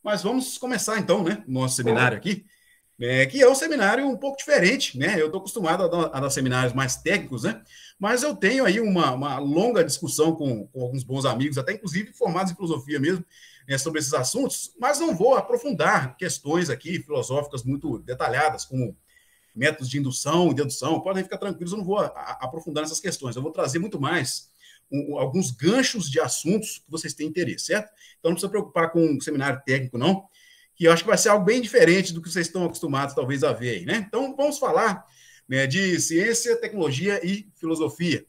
Mas vamos começar então, né, o nosso seminário aqui, que é um seminário um pouco diferente, né? Eu estou acostumado a dar seminários mais técnicos, né? Mas eu tenho aí uma longa discussão com alguns bons amigos, até inclusive formados em filosofia mesmo, sobre esses assuntos, mas não vou aprofundar questões aqui filosóficas muito detalhadas, como métodos de indução e dedução. Podem ficar tranquilos, eu não vou aprofundar nessas questões. Eu vou trazer muito mais alguns ganchos de assuntos que vocês têm interesse, certo? Então não precisa preocupar com um seminário técnico, não, que eu acho que vai ser algo bem diferente do que vocês estão acostumados, talvez, a ver aí, né? Então, vamos falar, né, de ciência, tecnologia e filosofia.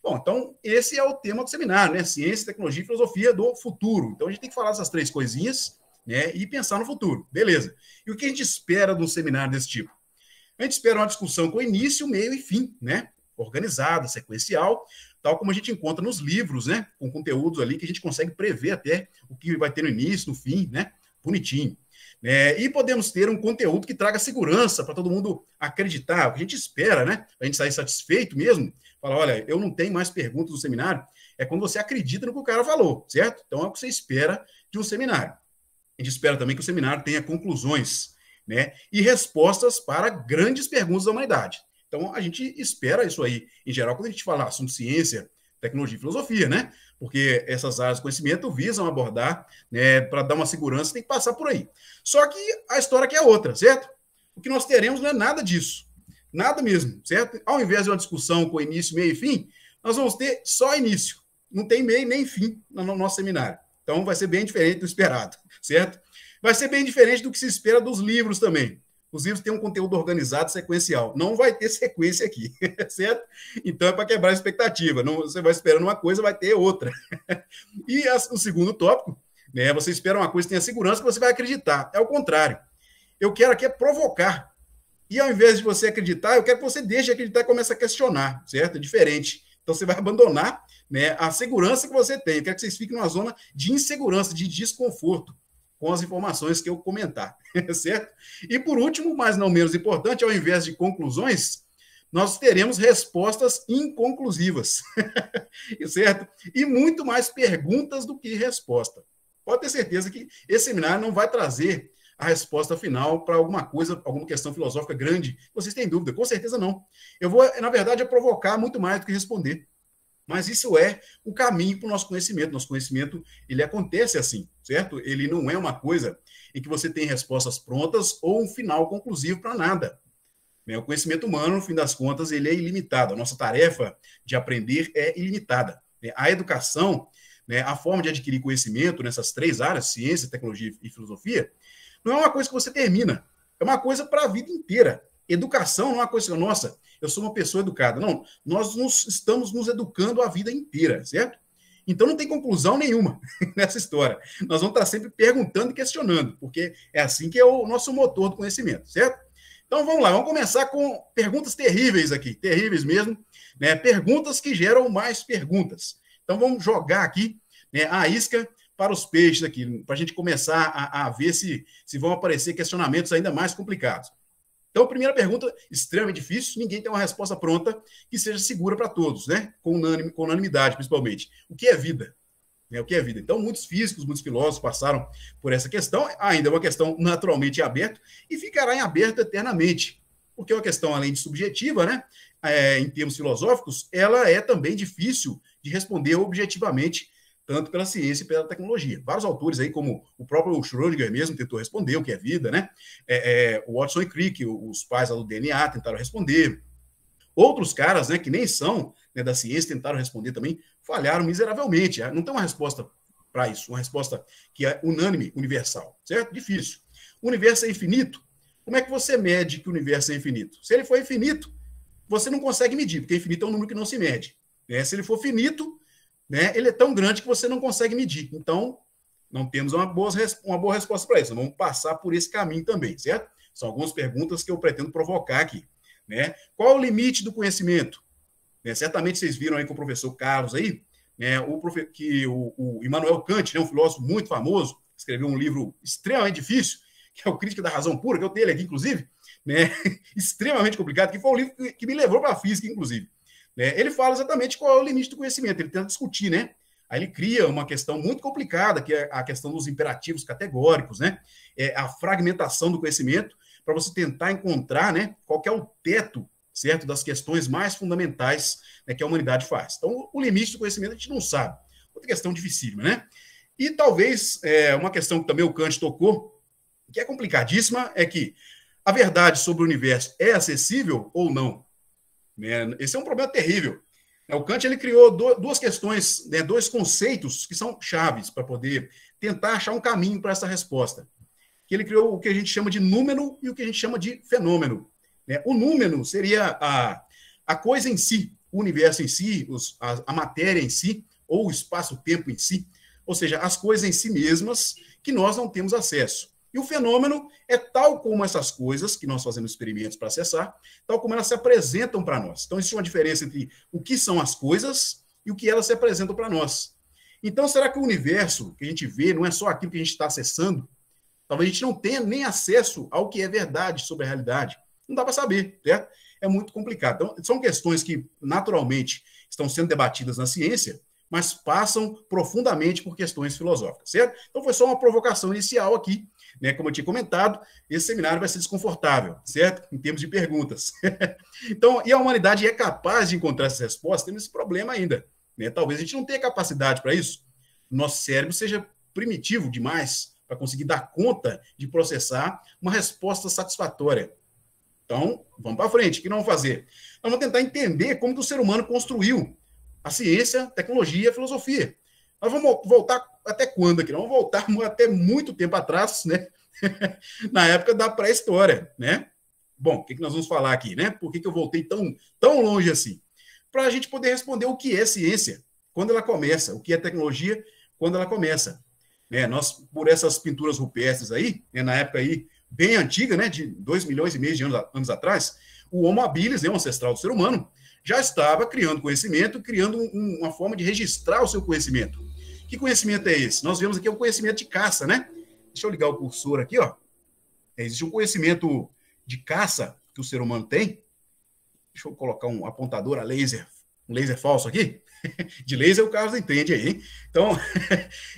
Bom, então, esse é o tema do seminário, né? Ciência, tecnologia e filosofia do futuro. Então, a gente tem que falar dessas três coisinhas, né, e pensar no futuro. Beleza. E o que a gente espera de um seminário desse tipo? A gente espera uma discussão com início, meio e fim, né? Organizada, sequencial, tal como a gente encontra nos livros, né? Com conteúdos ali que a gente consegue prever até o que vai ter no início, no fim, né? Bonitinho. E podemos ter um conteúdo que traga segurança para todo mundo acreditar, o que a gente espera, né? A gente sair satisfeito mesmo, falar, olha, eu não tenho mais perguntas no seminário, é quando você acredita no que o cara falou, certo? Então é o que você espera de um seminário. A gente espera também que o seminário tenha conclusões, né? E respostas para grandes perguntas da humanidade. Então, a gente espera isso aí, em geral, quando a gente fala assunto ciência, tecnologia e filosofia, né? Porque essas áreas de conhecimento visam abordar, né, para dar uma segurança, tem que passar por aí. Só que a história aqui é outra, certo? O que nós teremos não é nada disso. Nada mesmo, certo? Ao invés de uma discussão com início, meio e fim, nós vamos ter só início. Não tem meio nem fim no nosso seminário. Então, vai ser bem diferente do esperado, certo? Vai ser bem diferente do que se espera dos livros também. Os livros têm um conteúdo organizado, sequencial. Não vai ter sequência aqui, certo? Então é para quebrar a expectativa. Não, você vai esperando uma coisa, vai ter outra. E o segundo tópico, né? Você espera uma coisa, tenha segurança que você vai acreditar. É o contrário. Eu quero aqui é provocar. E ao invés de você acreditar, eu quero que você deixe de acreditar e comece a questionar, certo? É diferente. Então você vai abandonar, né, a segurança que você tem. Eu quero que vocês fiquem numa zona de insegurança, de desconforto, com as informações que eu comentar, certo? E por último, mas não menos importante, ao invés de conclusões, nós teremos respostas inconclusivas, certo? E muito mais perguntas do que resposta. Pode ter certeza que esse seminário não vai trazer a resposta final para alguma coisa, alguma questão filosófica grande. Vocês têm dúvida? Com certeza não. Eu vou, na verdade, provocar muito mais do que responder. Mas isso é o caminho para o nosso conhecimento. Nosso conhecimento, ele acontece assim, certo? Ele não é uma coisa em que você tem respostas prontas ou um final conclusivo para nada. O conhecimento humano, no fim das contas, ele é ilimitado. A nossa tarefa de aprender é ilimitada. A educação, a forma de adquirir conhecimento nessas três áreas, ciência, tecnologia e filosofia, não é uma coisa que você termina. É uma coisa para a vida inteira. Educação não é uma coisa que, nossa, eu sou uma pessoa educada. Não, nós estamos nos educando a vida inteira, certo? Então não tem conclusão nenhuma nessa história. Nós vamos estar sempre perguntando e questionando, porque é assim que é o nosso motor do conhecimento, certo? Então vamos lá, vamos começar com perguntas terríveis aqui, terríveis mesmo, né? Perguntas que geram mais perguntas. Então vamos jogar aqui, né, a isca para os peixes aqui, para a gente começar a ver se vão aparecer questionamentos ainda mais complicados. Então, primeira pergunta, extremamente difícil, ninguém tem uma resposta pronta que seja segura para todos, né? Com unanimidade, principalmente. O que é vida? O que é vida? Então, muitos físicos, muitos filósofos passaram por essa questão, ainda é uma questão naturalmente em aberto, e ficará em aberto eternamente, porque é uma questão, além de subjetiva, né? Em termos filosóficos, ela é também difícil de responder objetivamente, tanto pela ciência e pela tecnologia. Vários autores aí, como o próprio Schrödinger mesmo, tentou responder o que é vida, né? O Watson e Crick, os pais do DNA, tentaram responder. Outros caras, né, que nem são, né, da ciência, tentaram responder também, falharam miseravelmente. Não tem uma resposta para isso, uma resposta que é unânime, universal, certo? Difícil. O universo é infinito. Como é que você mede que o universo é infinito? Se ele for infinito, você não consegue medir, porque infinito é um número que não se mede. Se ele for finito, né, ele é tão grande que você não consegue medir. Então, não temos uma boa resposta para isso. Vamos passar por esse caminho também, certo? São algumas perguntas que eu pretendo provocar aqui. Né? Qual é o limite do conhecimento? Certamente vocês viram aí com o professor Carlos aí, né, o Immanuel Kant, né, um filósofo muito famoso, escreveu um livro extremamente difícil, que é o Crítica da Razão Pura, que eu tenho ele aqui, inclusive, né, extremamente complicado, que foi um livro que me levou para a física, inclusive. Ele fala exatamente qual é o limite do conhecimento, ele tenta discutir, né, Aí ele cria uma questão muito complicada, que é a questão dos imperativos categóricos, né? A fragmentação do conhecimento, para você tentar encontrar, né, qual que é o teto, certo, das questões mais fundamentais, né, que a humanidade faz. Então, o limite do conhecimento a gente não sabe. Outra questão dificílima, né? E talvez uma questão que também o Kant tocou, que é complicadíssima, é que a verdade sobre o universo é acessível ou não? Esse é um problema terrível. O Kant ele criou duas questões, né, dois conceitos que são chaves para poder tentar achar um caminho para essa resposta. Que ele criou o que a gente chama de númeno e o que a gente chama de fenômeno. O númeno seria a coisa em si, o universo em si, a matéria em si, ou o espaço-tempo em si, ou seja, as coisas em si mesmas que nós não temos acesso. E o fenômeno é tal como essas coisas que nós fazemos experimentos para acessar, tal como elas se apresentam para nós. Então, existe uma diferença entre o que são as coisas e o que elas se apresentam para nós. Então, será que o universo que a gente vê não é só aquilo que a gente está acessando? Talvez a gente não tenha nem acesso ao que é verdade sobre a realidade. Não dá para saber, certo? É muito complicado. Então, são questões que, naturalmente, estão sendo debatidas na ciência, mas passam profundamente por questões filosóficas, certo? Então, foi só uma provocação inicial aqui, né? Como eu tinha comentado, esse seminário vai ser desconfortável, certo? Em termos de perguntas. Então, e a humanidade é capaz de encontrar essas respostas? Temos esse problema ainda, né? Talvez a gente não tenha capacidade para isso. Nosso cérebro seja primitivo demais para conseguir dar conta de processar uma resposta satisfatória. Então, vamos para frente. O que nós vamos fazer? Nós vamos tentar entender como que o ser humano construiu a ciência, a tecnologia e a filosofia. Nós vamos voltar até quando aqui? Nós vamos voltar até muito tempo atrás, né? Na época da pré-história, né? Bom, o que nós vamos falar aqui, né? Por que eu voltei tão longe assim? Para a gente poder responder o que é ciência, quando ela começa, o que é tecnologia, quando ela começa. Nós, por essas pinturas rupestres aí, na época aí, bem antiga, né, de 2,5 milhões de anos atrás, o Homo habilis, o ancestral do ser humano, já estava criando conhecimento, criando uma forma de registrar o seu conhecimento. Que conhecimento é esse? Nós vemos aqui o conhecimento de caça, né? Deixa eu ligar o cursor aqui, ó. Existe um conhecimento de caça que o ser humano tem. Deixa eu colocar um apontador a laser, um laser falso aqui. De laser o Carlos entende aí, hein?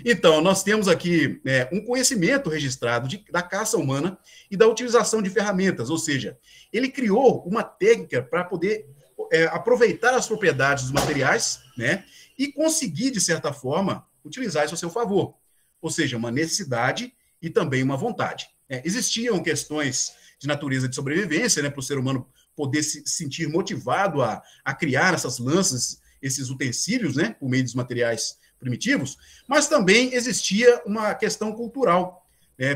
Então, nós temos aqui um conhecimento registrado da caça humana e da utilização de ferramentas, ou seja, ele criou uma técnica para poder aproveitar as propriedades dos materiais, né, e conseguir, de certa forma, utilizar isso a seu favor. Ou seja, uma necessidade e também uma vontade. Existiam questões de natureza de sobrevivência, né, para o ser humano poder se sentir motivado a criar essas lanças, esses utensílios, né, por meio dos materiais primitivos, mas também existia uma questão cultural,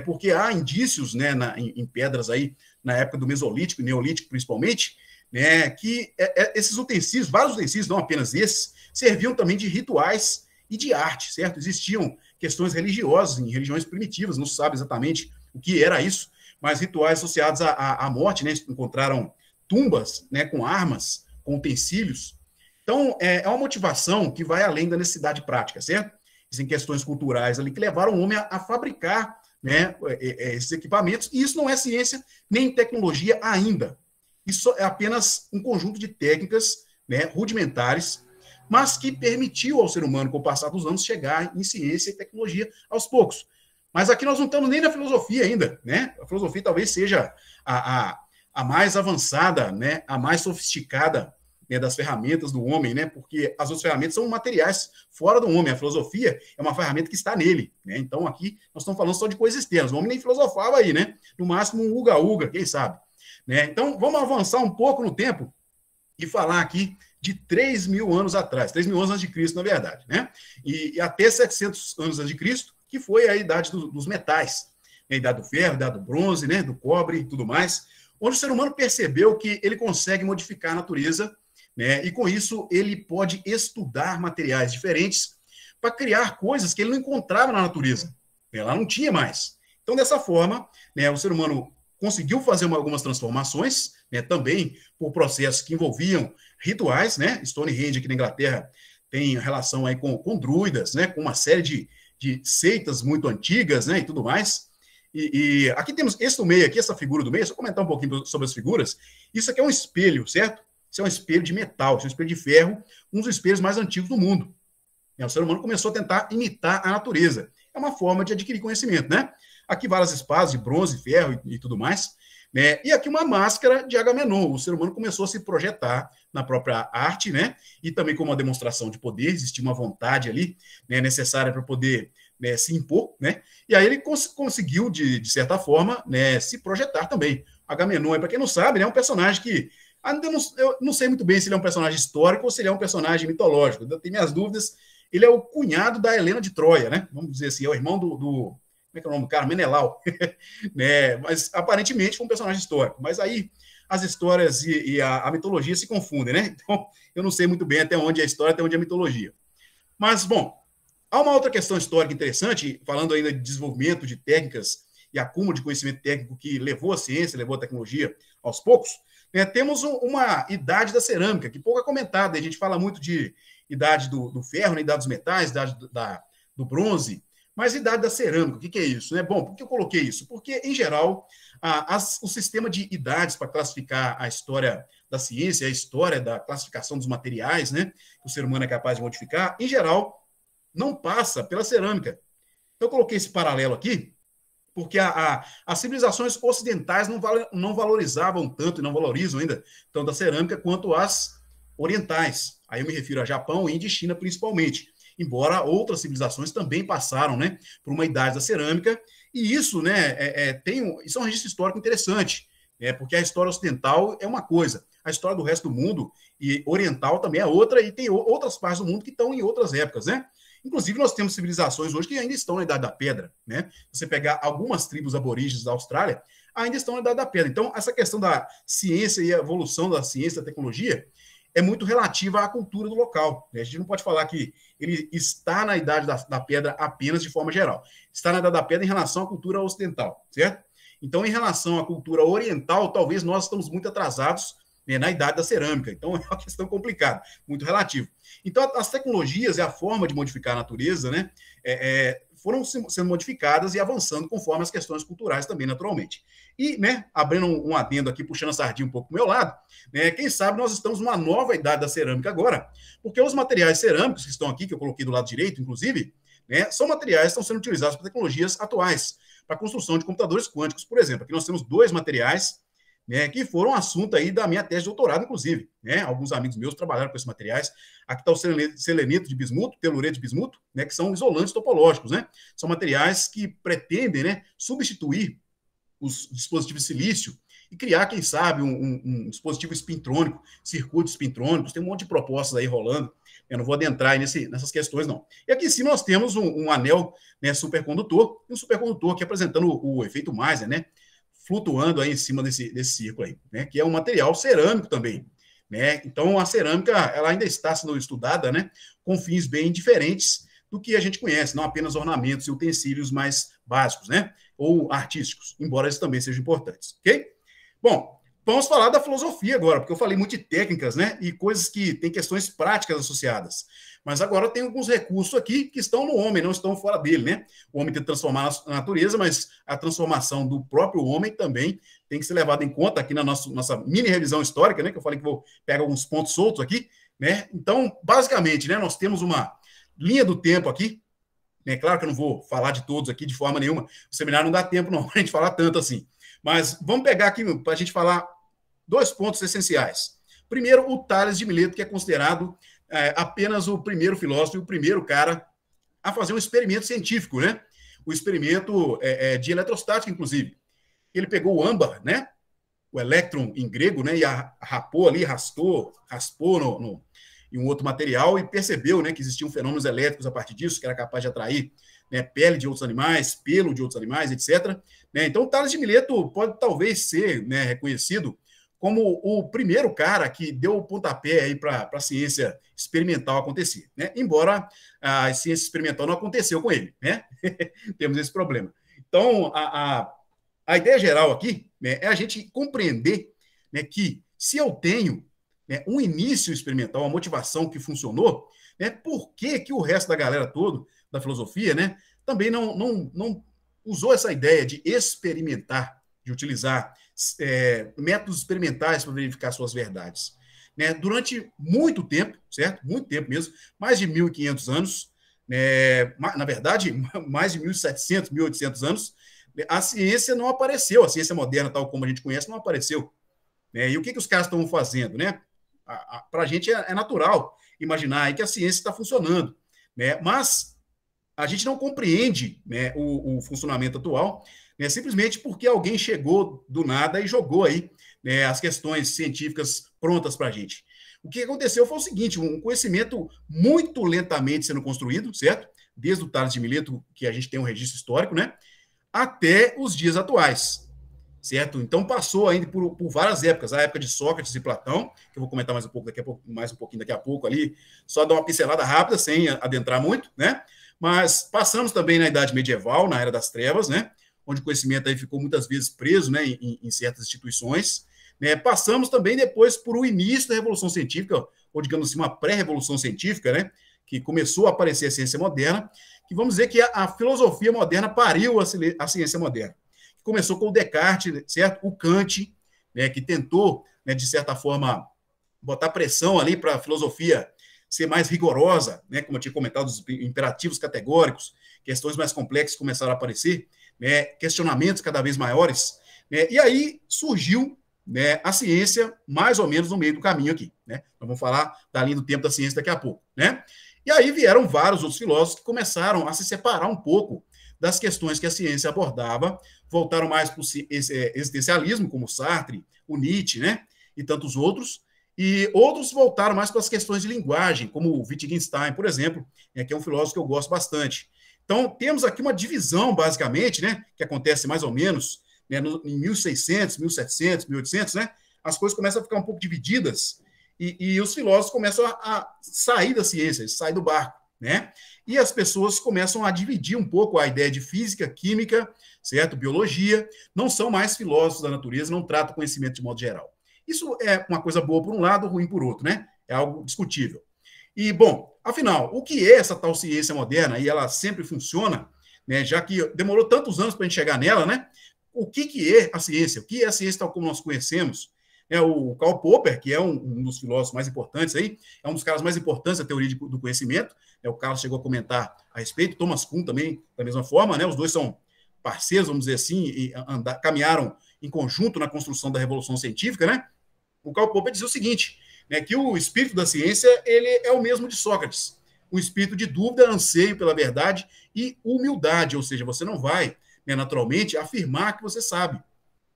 porque há indícios, né, em pedras aí, na época do Mesolítico e Neolítico principalmente, né, que esses utensílios, vários utensílios, não apenas esses, serviam também de rituais e de arte, certo? Existiam questões religiosas em religiões primitivas, não se sabe exatamente o que era isso, mas rituais associados à morte, né? Encontraram tumbas, né, com armas, com utensílios. Então, é uma motivação que vai além da necessidade prática, certo? Existem questões culturais ali que levaram o homem a fabricar, né, esses equipamentos, e isso não é ciência nem tecnologia ainda. Isso é apenas um conjunto de técnicas, né, rudimentares, mas que permitiu ao ser humano, com o passar dos anos, chegar em ciência e tecnologia aos poucos. Mas aqui nós não estamos nem na filosofia ainda, né? A filosofia talvez seja a mais avançada, né, a mais sofisticada, né, das ferramentas do homem, né? Porque as outras ferramentas são materiais fora do homem. A filosofia é uma ferramenta que está nele, né? Então aqui nós estamos falando só de coisas externas. O homem nem filosofava aí, né? No máximo um uga-uga, quem sabe? Né? Então vamos avançar um pouco no tempo e falar aqui de 3.000 anos atrás, 3.000 anos antes de Cristo, na verdade, né? E até 700 anos antes de Cristo, que foi a idade dos metais, a idade do ferro, a idade do bronze, né? Do cobre e tudo mais, onde o ser humano percebeu que ele consegue modificar a natureza, né? E com isso ele pode estudar materiais diferentes para criar coisas que ele não encontrava na natureza. Ela não tinha mais. Então, dessa forma, né, o ser humano conseguiu fazer algumas transformações, né, também por processos que envolviam rituais, né? Stonehenge aqui na Inglaterra tem relação aí com druidas, né? Com uma série de seitas muito antigas, né? E tudo mais. E aqui temos esse do meio aqui, essa figura do meio. Só comentar um pouquinho sobre as figuras. Isso aqui é um espelho, certo? Isso é um espelho de metal, isso é um espelho de ferro, um dos espelhos mais antigos do mundo. O ser humano começou a tentar imitar a natureza. É uma forma de adquirir conhecimento, né? Aqui várias espadas de bronze, ferro e tudo mais, né? E aqui uma máscara de Agamenon. O ser humano começou a se projetar na própria arte, né? E também como uma demonstração de poder, existia uma vontade ali, né, necessária para poder, né, se impor, né? E aí ele conseguiu, de certa forma, né, se projetar também. Agamenon, para quem não sabe, né, é um personagem que eu não sei muito bem se ele é um personagem histórico ou se ele é um personagem mitológico. Eu tenho minhas dúvidas. Ele é o cunhado da Helena de Troia, né? Vamos dizer assim, é o irmão como é que é o nome do cara? Menelau. Né? Mas aparentemente foi um personagem histórico. Mas aí as histórias e a mitologia se confundem, né? Então eu não sei muito bem até onde é a história, até onde é a mitologia. Mas, bom, há uma outra questão histórica interessante, falando ainda de desenvolvimento de técnicas e acúmulo de conhecimento técnico que levou a ciência, levou a tecnologia aos poucos. Né? Temos uma idade da cerâmica, que pouco é comentada. A gente fala muito de idade do ferro, né? Idade dos metais, idade do bronze, mas idade da cerâmica, o que é isso? Né? Bom, por que eu coloquei isso? Porque, em geral, o sistema de idades para classificar a história da ciência, a história da classificação dos materiais, né, que o ser humano é capaz de modificar, em geral, não passa pela cerâmica. Então, eu coloquei esse paralelo aqui, porque as civilizações ocidentais não valorizavam tanto, e não valorizam ainda, tanto a cerâmica quanto as orientais. Aí eu me refiro a Japão, Índia e China, principalmente. Embora outras civilizações também passaram, né, por uma idade da cerâmica, e isso, né, isso é um registro histórico interessante, porque a história ocidental é uma coisa, a história do resto do mundo e oriental também é outra, e tem outras partes do mundo que estão em outras épocas, né? Inclusive, nós temos civilizações hoje que ainda estão na Idade da Pedra, né? Você pegar algumas tribos aborígenes da Austrália, ainda estão na Idade da Pedra. Então, essa questão da ciência e a evolução da ciência e da tecnologia é muito relativa à cultura do local. Né? A gente não pode falar que ele está na Idade da Pedra apenas de forma geral. Está na Idade da Pedra em relação à cultura ocidental, certo? Então, em relação à cultura oriental, talvez nós estamos muito atrasados, né, na idade da cerâmica. Então, é uma questão complicada, muito relativa. Então, as tecnologias e a forma de modificar a natureza, né, foram sendo modificadas e avançando conforme as questões culturais também, naturalmente. E, né, abrindo um adendo aqui, puxando a sardinha um pouco para o meu lado, né, quem sabe nós estamos numa nova idade da cerâmica agora, porque os materiais cerâmicos que estão aqui, que eu coloquei do lado direito, inclusive, né, são materiais que estão sendo utilizados por tecnologias atuais, para a construção de computadores quânticos, por exemplo. Aqui nós temos 2 materiais, né, que foram assunto aí da minha tese de doutorado, inclusive. Né? Alguns amigos meus trabalharam com esses materiais. Aqui está o selenito de bismuto, telurete de bismuto, né, que são isolantes topológicos. Né? São materiais que pretendem, né, substituir os dispositivos de silício e criar, quem sabe, um dispositivo spintrônico, circuitos spintrônicos. Tem um monte de propostas aí rolando. Eu não vou adentrar aí nessas questões, não. E aqui em cima nós temos um anel, né, supercondutor, e um supercondutor aqui apresentando o efeito Meissner, né, flutuando aí em cima desse círculo aí, né, que é um material cerâmico também. Né? Então, a cerâmica ela ainda está sendo estudada, né, com fins bem diferentes do que a gente conhece, não apenas ornamentos e utensílios mais básicos, né, ou artísticos, embora eles também sejam importantes, ok? Bom, vamos falar da filosofia agora, porque eu falei muito de técnicas, né, e coisas que têm questões práticas associadas. Mas agora tem alguns recursos aqui que estão no homem, não estão fora dele, né? O homem tem que transformar a natureza, mas a transformação do próprio homem também tem que ser levada em conta aqui na nossa mini revisão histórica, né? Que eu falei que vou pegar alguns pontos soltos aqui, né? Então, basicamente, né, nós temos uma linha do tempo aqui, né? Claro que eu não vou falar de todos aqui de forma nenhuma, o seminário não dá tempo não, para a gente falar tanto assim. Mas vamos pegar aqui para a gente falar 2 pontos essenciais. Primeiro, o Tales de Mileto, que é considerado apenas o primeiro filósofo e o primeiro cara a fazer um experimento científico, né? O experimento de eletrostática, inclusive. Ele pegou o âmbar, né? O elétron em grego, né? E raspou ali, raspou em um outro material e percebeu, né, que existiam fenômenos elétricos a partir disso, que era capaz de atrair, né, pele de outros animais, pelo de outros animais, etc. Né? Então, Tales de Mileto pode talvez ser, né, reconhecido como o primeiro cara que deu o pontapé aí para a ciência experimental acontecer, né? Embora a ciência experimental não aconteceu com ele, né? Temos esse problema. Então, a ideia geral aqui, né, é a gente compreender, né, que se eu tenho, né, um início experimental, uma motivação que funcionou, né, por que o resto da galera toda, da filosofia, né, também não usou essa ideia de experimentar, de utilizar métodos experimentais para verificar suas verdades. Né? Durante muito tempo, certo? Muito tempo mesmo, mais de 1.500 anos, na verdade, mais de 1.700, 1.800 anos, a ciência não apareceu, a ciência moderna, tal como a gente conhece, não apareceu. E o que os caras estão fazendo? Para a gente é natural imaginar aí que a ciência está funcionando, mas a gente não compreende o funcionamento atual, simplesmente porque alguém chegou do nada e jogou aí as questões científicas prontas para a gente. O que aconteceu foi o seguinte, um conhecimento muito lentamente sendo construído, certo? Desde o Tales de Mileto, que a gente tem um registro histórico, até os dias atuais, certo? Então passou ainda por várias épocas, a época de Sócrates e Platão, que eu vou comentar mais um pouquinho daqui a pouco ali, só dar uma pincelada rápida, sem adentrar muito, Mas passamos também na Idade Medieval, na Era das Trevas, onde o conhecimento aí ficou muitas vezes preso, em certas instituições. Passamos também depois por o início da Revolução Científica, ou digamos assim, uma pré-revolução científica, que começou a aparecer a ciência moderna, que vamos dizer que a filosofia moderna pariu a ciência moderna. Começou com o Descartes, certo? O Kant, que tentou, de certa forma, botar pressão ali para a filosofia ser mais rigorosa, como eu tinha comentado, os imperativos categóricos, questões mais complexas começaram a aparecer, questionamentos cada vez maiores, e aí surgiu a ciência mais ou menos no meio do caminho aqui. Nós vamos falar da linha do tempo da ciência daqui a pouco. E aí vieram vários outros filósofos que começaram a se separar um pouco das questões que a ciência abordava, voltaram mais para o existencialismo, como Sartre, o Nietzsche, e tantos outros, e outros voltaram mais para as questões de linguagem, como o Wittgenstein, por exemplo, que é um filósofo que eu gosto bastante. Então, temos aqui uma divisão, basicamente, que acontece mais ou menos em 1600, 1700, 1800, as coisas começam a ficar um pouco divididas e os filósofos começam a sair da ciência, sair do barco, E as pessoas começam a dividir um pouco a ideia de física, química, certo? Biologia, não são mais filósofos da natureza, não tratam conhecimento de modo geral. Isso é uma coisa boa por um lado, ruim por outro, É algo discutível. E, bom, afinal, o que é essa tal ciência moderna? E ela sempre funciona, já que demorou tantos anos para a gente chegar nela, O que é a ciência? O que é a ciência tal como nós conhecemos? O Karl Popper, que é um dos filósofos mais importantes aí, é um dos caras mais importantes da teoria do conhecimento. O Carlos chegou a comentar a respeito, Thomas Kuhn também, da mesma forma, Os dois são parceiros, vamos dizer assim, e caminharam em conjunto na construção da Revolução Científica, O Karl Popper dizia o seguinte, que o espírito da ciência ele é o mesmo de Sócrates, um espírito de dúvida, anseio pela verdade e humildade, ou seja, você não vai, naturalmente, afirmar que você sabe.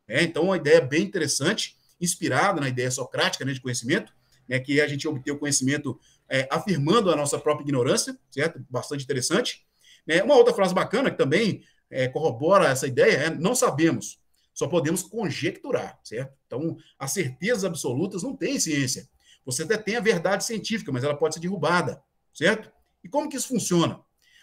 Então, uma ideia bem interessante, inspirada na ideia socrática de conhecimento, que a gente obter o conhecimento afirmando a nossa própria ignorância, certo? Bastante interessante. Uma outra frase bacana que também corrobora essa ideia é: não sabemos, só podemos conjecturar, certo? Então, as certezas absolutas não tem ciência. Você até tem a verdade científica, mas ela pode ser derrubada, certo? E como que isso funciona?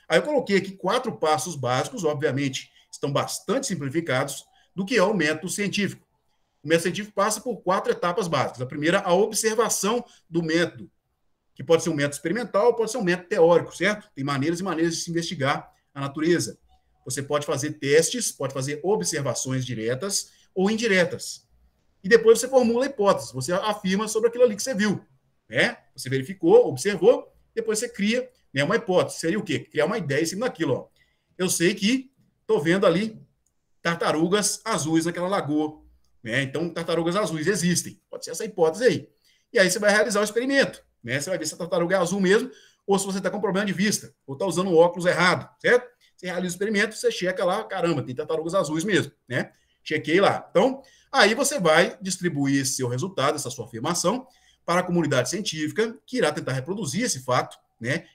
Aí eu coloquei aqui 4 passos básicos, obviamente estão bastante simplificados, do que é o método científico. O método científico passa por 4 etapas básicas. A primeira, a observação do método, que pode ser um método experimental, pode ser um método teórico, certo? Tem maneiras e maneiras de se investigar a natureza. Você pode fazer testes, pode fazer observações diretas ou indiretas. E depois você formula hipóteses, você afirma sobre aquilo ali que você viu. Você verificou, observou, depois você cria uma hipótese. Seria o quê? Criar uma ideia em cima daquilo. Eu sei que estou vendo ali tartarugas azuis naquela lagoa. Então, tartarugas azuis existem. Pode ser essa hipótese aí. E aí você vai realizar o experimento. Você vai ver se a tartaruga é azul mesmo, ou se você está com problema de vista, ou está usando o óculos errado, certo? Você realiza o experimento, você checa lá, caramba, tem tartarugas azuis mesmo, Chequei lá. Então, aí você vai distribuir esse seu resultado, essa sua afirmação, para a comunidade científica, que irá tentar reproduzir esse fato,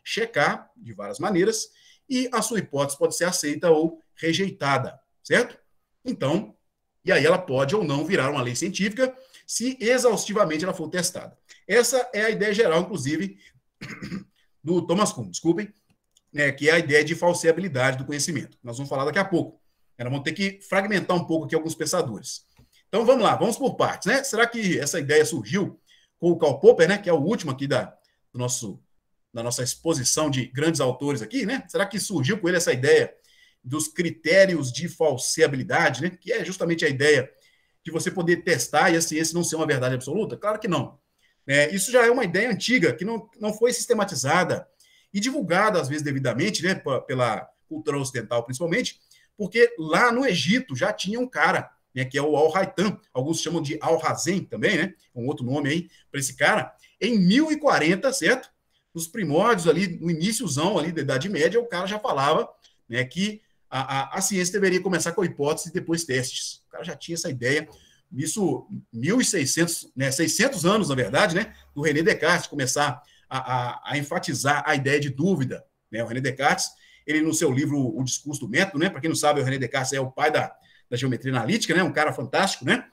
checar de várias maneiras, e a sua hipótese pode ser aceita ou rejeitada, certo? Então, e aí ela pode ou não virar uma lei científica, se exaustivamente ela for testada. Essa é a ideia geral, inclusive, do Thomas Kuhn, desculpem, que é a ideia de falseabilidade do conhecimento. Nós vamos falar daqui a pouco. Nós vamos ter que fragmentar um pouco aqui alguns pensadores. Então, vamos lá, vamos por partes. Será que essa ideia surgiu com o Karl Popper, que é o último aqui da nossa exposição de grandes autores aqui, Será que surgiu com ele essa ideia dos critérios de falseabilidade, que é justamente a ideia de você poder testar e a ciência não ser uma verdade absoluta? Claro que não. Isso já é uma ideia antiga, que não foi sistematizada e divulgada, às vezes, devidamente, né, pela cultura ocidental, principalmente, porque lá no Egito já tinha um cara, né, que é o Al-Haytham, alguns chamam de Al-Hazen também, né, um outro nome aí para esse cara, em 1040, certo? Nos primórdios ali, no iníciozão ali da Idade Média, o cara já falava, né, que a ciência deveria começar com hipóteses e depois testes. O cara já tinha essa ideia. Isso, 1.600, né, 600 anos, na verdade, né, do René Descartes começar a enfatizar a ideia de dúvida. Né? O René Descartes, ele no seu livro O Discurso do Método, né, para quem não sabe, o René Descartes é o pai da geometria analítica, né, um cara fantástico, né?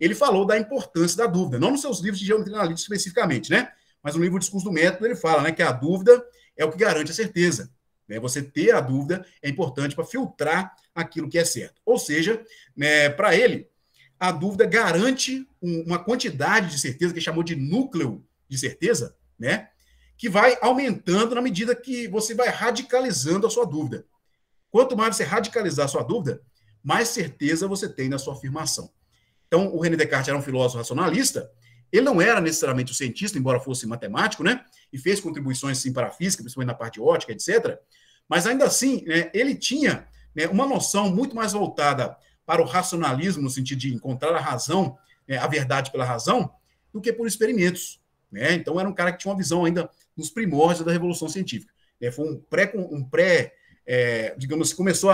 Ele falou da importância da dúvida, não nos seus livros de geometria analítica especificamente, né? Mas no livro O Discurso do Método ele fala, né, que a dúvida é o que garante a certeza. Né? Você ter a dúvida é importante para filtrar aquilo que é certo. Ou seja, né, para ele, a dúvida garante uma quantidade de certeza que ele chamou de núcleo de certeza, né? Que vai aumentando na medida que você vai radicalizando a sua dúvida. Quanto mais você radicalizar a sua dúvida, mais certeza você tem na sua afirmação. Então, o René Descartes era um filósofo racionalista, ele não era necessariamente um cientista, embora fosse matemático, né? E fez contribuições, sim, para a física, principalmente na parte ótica, etc. Mas, ainda assim, né, ele tinha, né, uma noção muito mais voltada para o racionalismo, no sentido de encontrar a razão, né, a verdade pela razão, do que por experimentos. Né? Então, era um cara que tinha uma visão ainda nos primórdios da Revolução Científica. Foi digamos assim,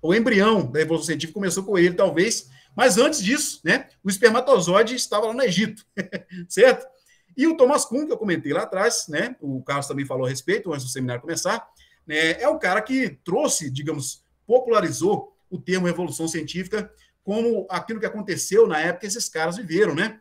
o embrião da Revolução Científica começou com ele, talvez, mas antes disso, né, o espermatozoide estava lá no Egito, certo? E o Thomas Kuhn, que eu comentei lá atrás, né, o Carlos também falou a respeito, antes do seminário começar, né, é o cara que trouxe, digamos, popularizou o termo Revolução Científica como aquilo que aconteceu na época que esses caras viveram, né?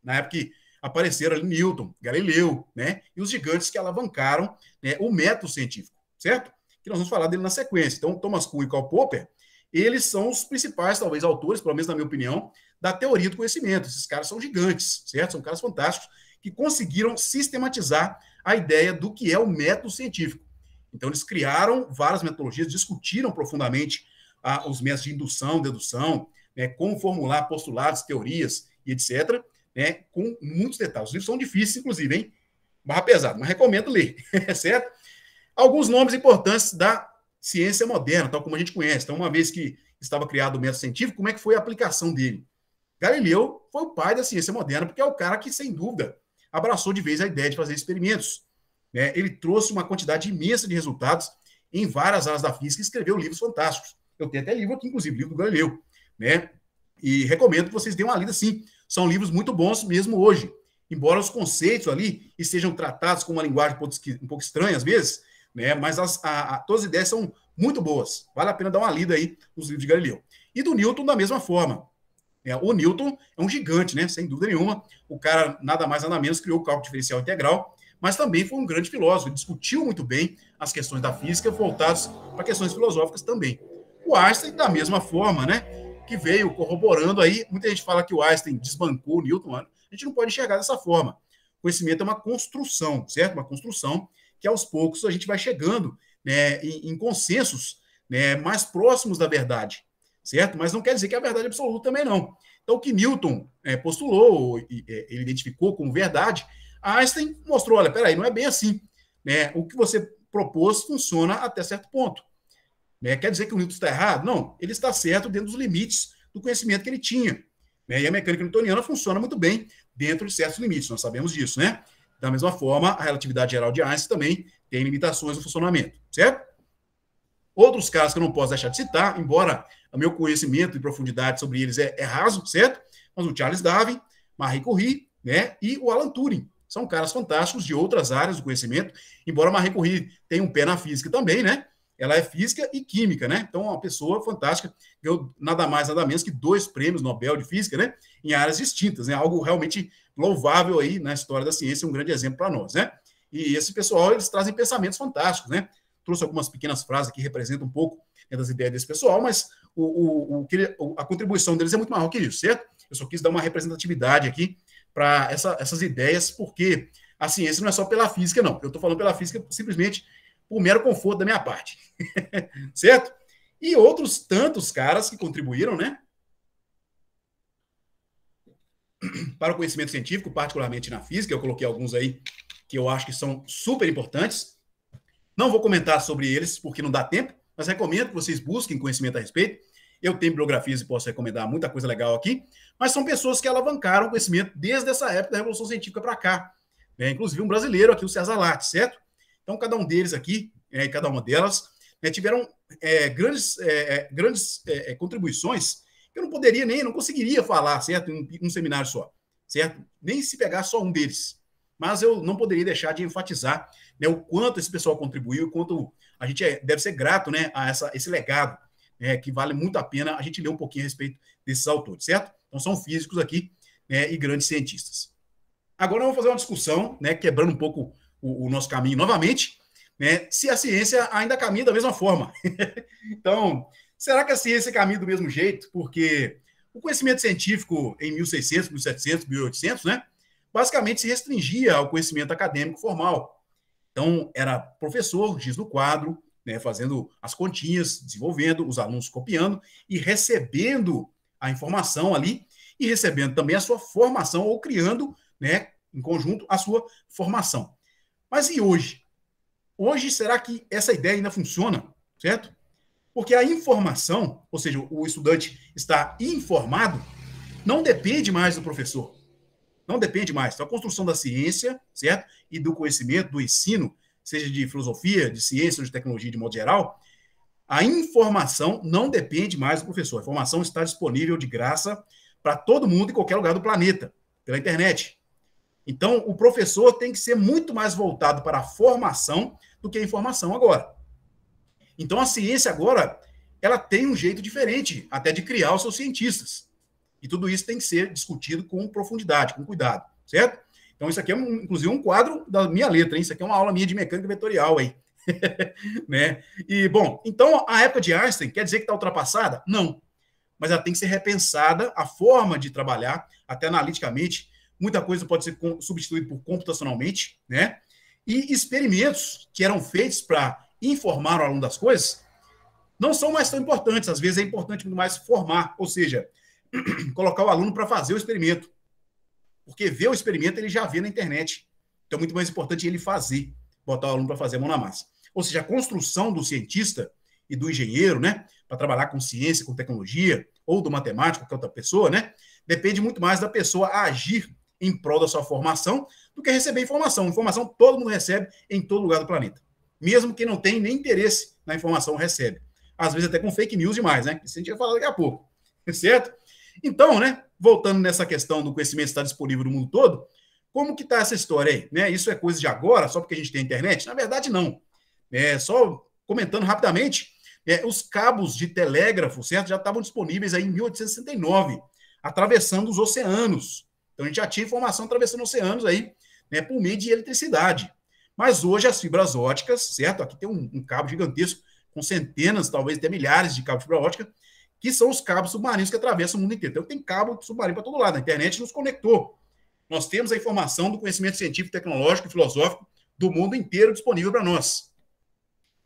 Na época que apareceram ali Newton, Galileu, né? E os gigantes que alavancaram, né, o método científico, certo? Que nós vamos falar dele na sequência. Então, Thomas Kuhn e Karl Popper, eles são os principais, talvez, autores, pelo menos na minha opinião, da teoria do conhecimento. Esses caras são gigantes, certo? São caras fantásticos que conseguiram sistematizar a ideia do que é o método científico. Então, eles criaram várias metodologias, discutiram profundamente os métodos de indução, dedução, né, como formular postulados, teorias e etc., né, com muitos detalhes. Os livros são difíceis, inclusive, hein? Barra pesado, mas recomendo ler, certo? Alguns nomes importantes da ciência moderna, tal como a gente conhece. Então, uma vez que estava criado o método científico, como é que foi a aplicação dele? Galileu foi o pai da ciência moderna, porque é o cara que, sem dúvida, abraçou de vez a ideia de fazer experimentos. Né? Ele trouxe uma quantidade imensa de resultados em várias áreas da física e escreveu livros fantásticos. Eu tenho até livro aqui, inclusive, livro do Galileu. Né? E recomendo que vocês deem uma lida, sim. São livros muito bons mesmo hoje. Embora os conceitos ali estejam tratados com uma linguagem um pouco estranha, às vezes, né? Mas todas as ideias são muito boas. Vale a pena dar uma lida aí nos livros de Galileu. E do Newton, da mesma forma. O Newton é um gigante, né? Sem dúvida nenhuma. O cara, nada mais, nada menos, criou o cálculo diferencial integral, mas também foi um grande filósofo. Ele discutiu muito bem as questões da física, voltadas para questões filosóficas também. O Einstein, da mesma forma, né? Que veio corroborando aí. Muita gente fala que o Einstein desbancou o Newton. A gente não pode enxergar dessa forma. Conhecimento é uma construção, certo? Uma construção que aos poucos a gente vai chegando, né, em consensos, né, mais próximos da verdade, certo? Mas não quer dizer que é a verdade absoluta também não. Então, o que Newton postulou, ele identificou como verdade, Einstein mostrou, olha, peraí, não é bem assim. Né? O que você propôs funciona até certo ponto. Né? Quer dizer que o Newton está errado? Não, ele está certo dentro dos limites do conhecimento que ele tinha. Né? E a mecânica newtoniana funciona muito bem dentro de certos limites, nós sabemos disso, né? Da mesma forma, a relatividade geral de Einstein também tem limitações no funcionamento, certo? Outros casos que eu não posso deixar de citar, embora o meu conhecimento e profundidade sobre eles é raso, certo? Mas o Charles Darwin, Marie Curie, né? E o Alan Turing. São caras fantásticos de outras áreas do conhecimento, embora Marie Curie tenha um pé na física também, né? Ela é física e química, né? Então, é uma pessoa fantástica, ganhou nada mais, nada menos que 2 prêmios Nobel de Física, né? Em áreas distintas, né? Algo realmente louvável aí na história da ciência, um grande exemplo para nós, né? E esse pessoal, eles trazem pensamentos fantásticos, né? Trouxe algumas pequenas frases que representam um pouco, né, das ideias desse pessoal, mas a contribuição deles é muito maior que isso, certo? Eu só quis dar uma representatividade aqui para essas ideias, porque a ciência não é só pela física, não. Eu estou falando pela física simplesmente por mero conforto da minha parte, certo? E outros tantos caras que contribuíram, né, para o conhecimento científico, particularmente na física. Eu coloquei alguns aí que eu acho que são super importantes. Não vou comentar sobre eles, porque não dá tempo, mas recomendo que vocês busquem conhecimento a respeito. Eu tenho bibliografias e posso recomendar muita coisa legal aqui, mas são pessoas que alavancaram o conhecimento desde essa época da Revolução Científica para cá. Né? Inclusive um brasileiro aqui, o César Lattes, certo? Então, cada um deles aqui, cada uma delas, tiveram grandes contribuições que eu não poderia nem, não conseguiria falar, certo? Em um seminário só, certo? Nem se pegar só um deles. Mas eu não poderia deixar de enfatizar, né, o quanto esse pessoal contribuiu, o quanto a gente deve ser grato, né, a esse legado, né, que vale muito a pena a gente ler um pouquinho a respeito desses autores, certo? Então, são físicos aqui, né, e grandes cientistas. Agora, vamos fazer uma discussão, né, quebrando um pouco o nosso caminho novamente, né, se a ciência ainda caminha da mesma forma. Então, será que a ciência caminha do mesmo jeito? Porque o conhecimento científico em 1600, 1700, 1800, né, basicamente se restringia ao conhecimento acadêmico formal. Então, era professor, giz no quadro, né, fazendo as continhas, desenvolvendo, os alunos copiando e recebendo a informação ali e recebendo também a sua formação ou criando, né, em conjunto, a sua formação. Mas e hoje? Hoje, será que essa ideia ainda funciona, certo? Porque a informação, ou seja, o estudante está informado, não depende mais do professor. Não depende mais. Então, a construção da ciência, certo? E do conhecimento, do ensino, seja de filosofia, de ciência ou de tecnologia de modo geral, a informação não depende mais do professor. A informação está disponível de graça para todo mundo em qualquer lugar do planeta, pela internet. Então, o professor tem que ser muito mais voltado para a formação do que a informação agora. Então, a ciência agora, ela tem um jeito diferente até de criar os seus cientistas. E tudo isso tem que ser discutido com profundidade, com cuidado, certo? Então, isso aqui é, inclusive, um quadro da minha letra, hein? Isso aqui é uma aula minha de mecânica vetorial aí. Né? E, bom, então, a época de Einstein quer dizer que está ultrapassada? Não. Mas ela tem que ser repensada, a forma de trabalhar, até analiticamente. Muita coisa pode ser substituída por computacionalmente, né? E experimentos que eram feitos para informar o aluno das coisas não são mais tão importantes. Às vezes é importante muito mais formar, ou seja, colocar o aluno para fazer o experimento. Porque ver o experimento ele já vê na internet. Então é muito mais importante ele fazer, botar o aluno para fazer a mão na massa. Ou seja, a construção do cientista e do engenheiro, né, para trabalhar com ciência, com tecnologia, ou do matemático, que é outra pessoa, né, depende muito mais da pessoa agir em prol da sua formação do que receber informação. Informação todo mundo recebe em todo lugar do planeta. Mesmo quem não tem nem interesse na informação recebe. Às vezes até com fake news demais, né? Isso a gente vai falar daqui a pouco. Certo? Então, né, voltando nessa questão do conhecimento estar disponível no mundo todo, como que está essa história aí? Né? Isso é coisa de agora, só porque a gente tem internet? Na verdade, não. Só comentando rapidamente, os cabos de telégrafo, certo, já estavam disponíveis aí em 1869, atravessando os oceanos. Então, a gente já tinha informação atravessando oceanos aí, né, por meio de eletricidade. Mas hoje as fibras óticas, certo? Aqui tem um cabo gigantesco, com centenas, talvez até milhares de cabos de fibra ótica, que são os cabos submarinos que atravessam o mundo inteiro. Então, tem cabo submarino para todo lado. A internet nos conectou. Nós temos a informação do conhecimento científico, tecnológico e filosófico do mundo inteiro disponível para nós.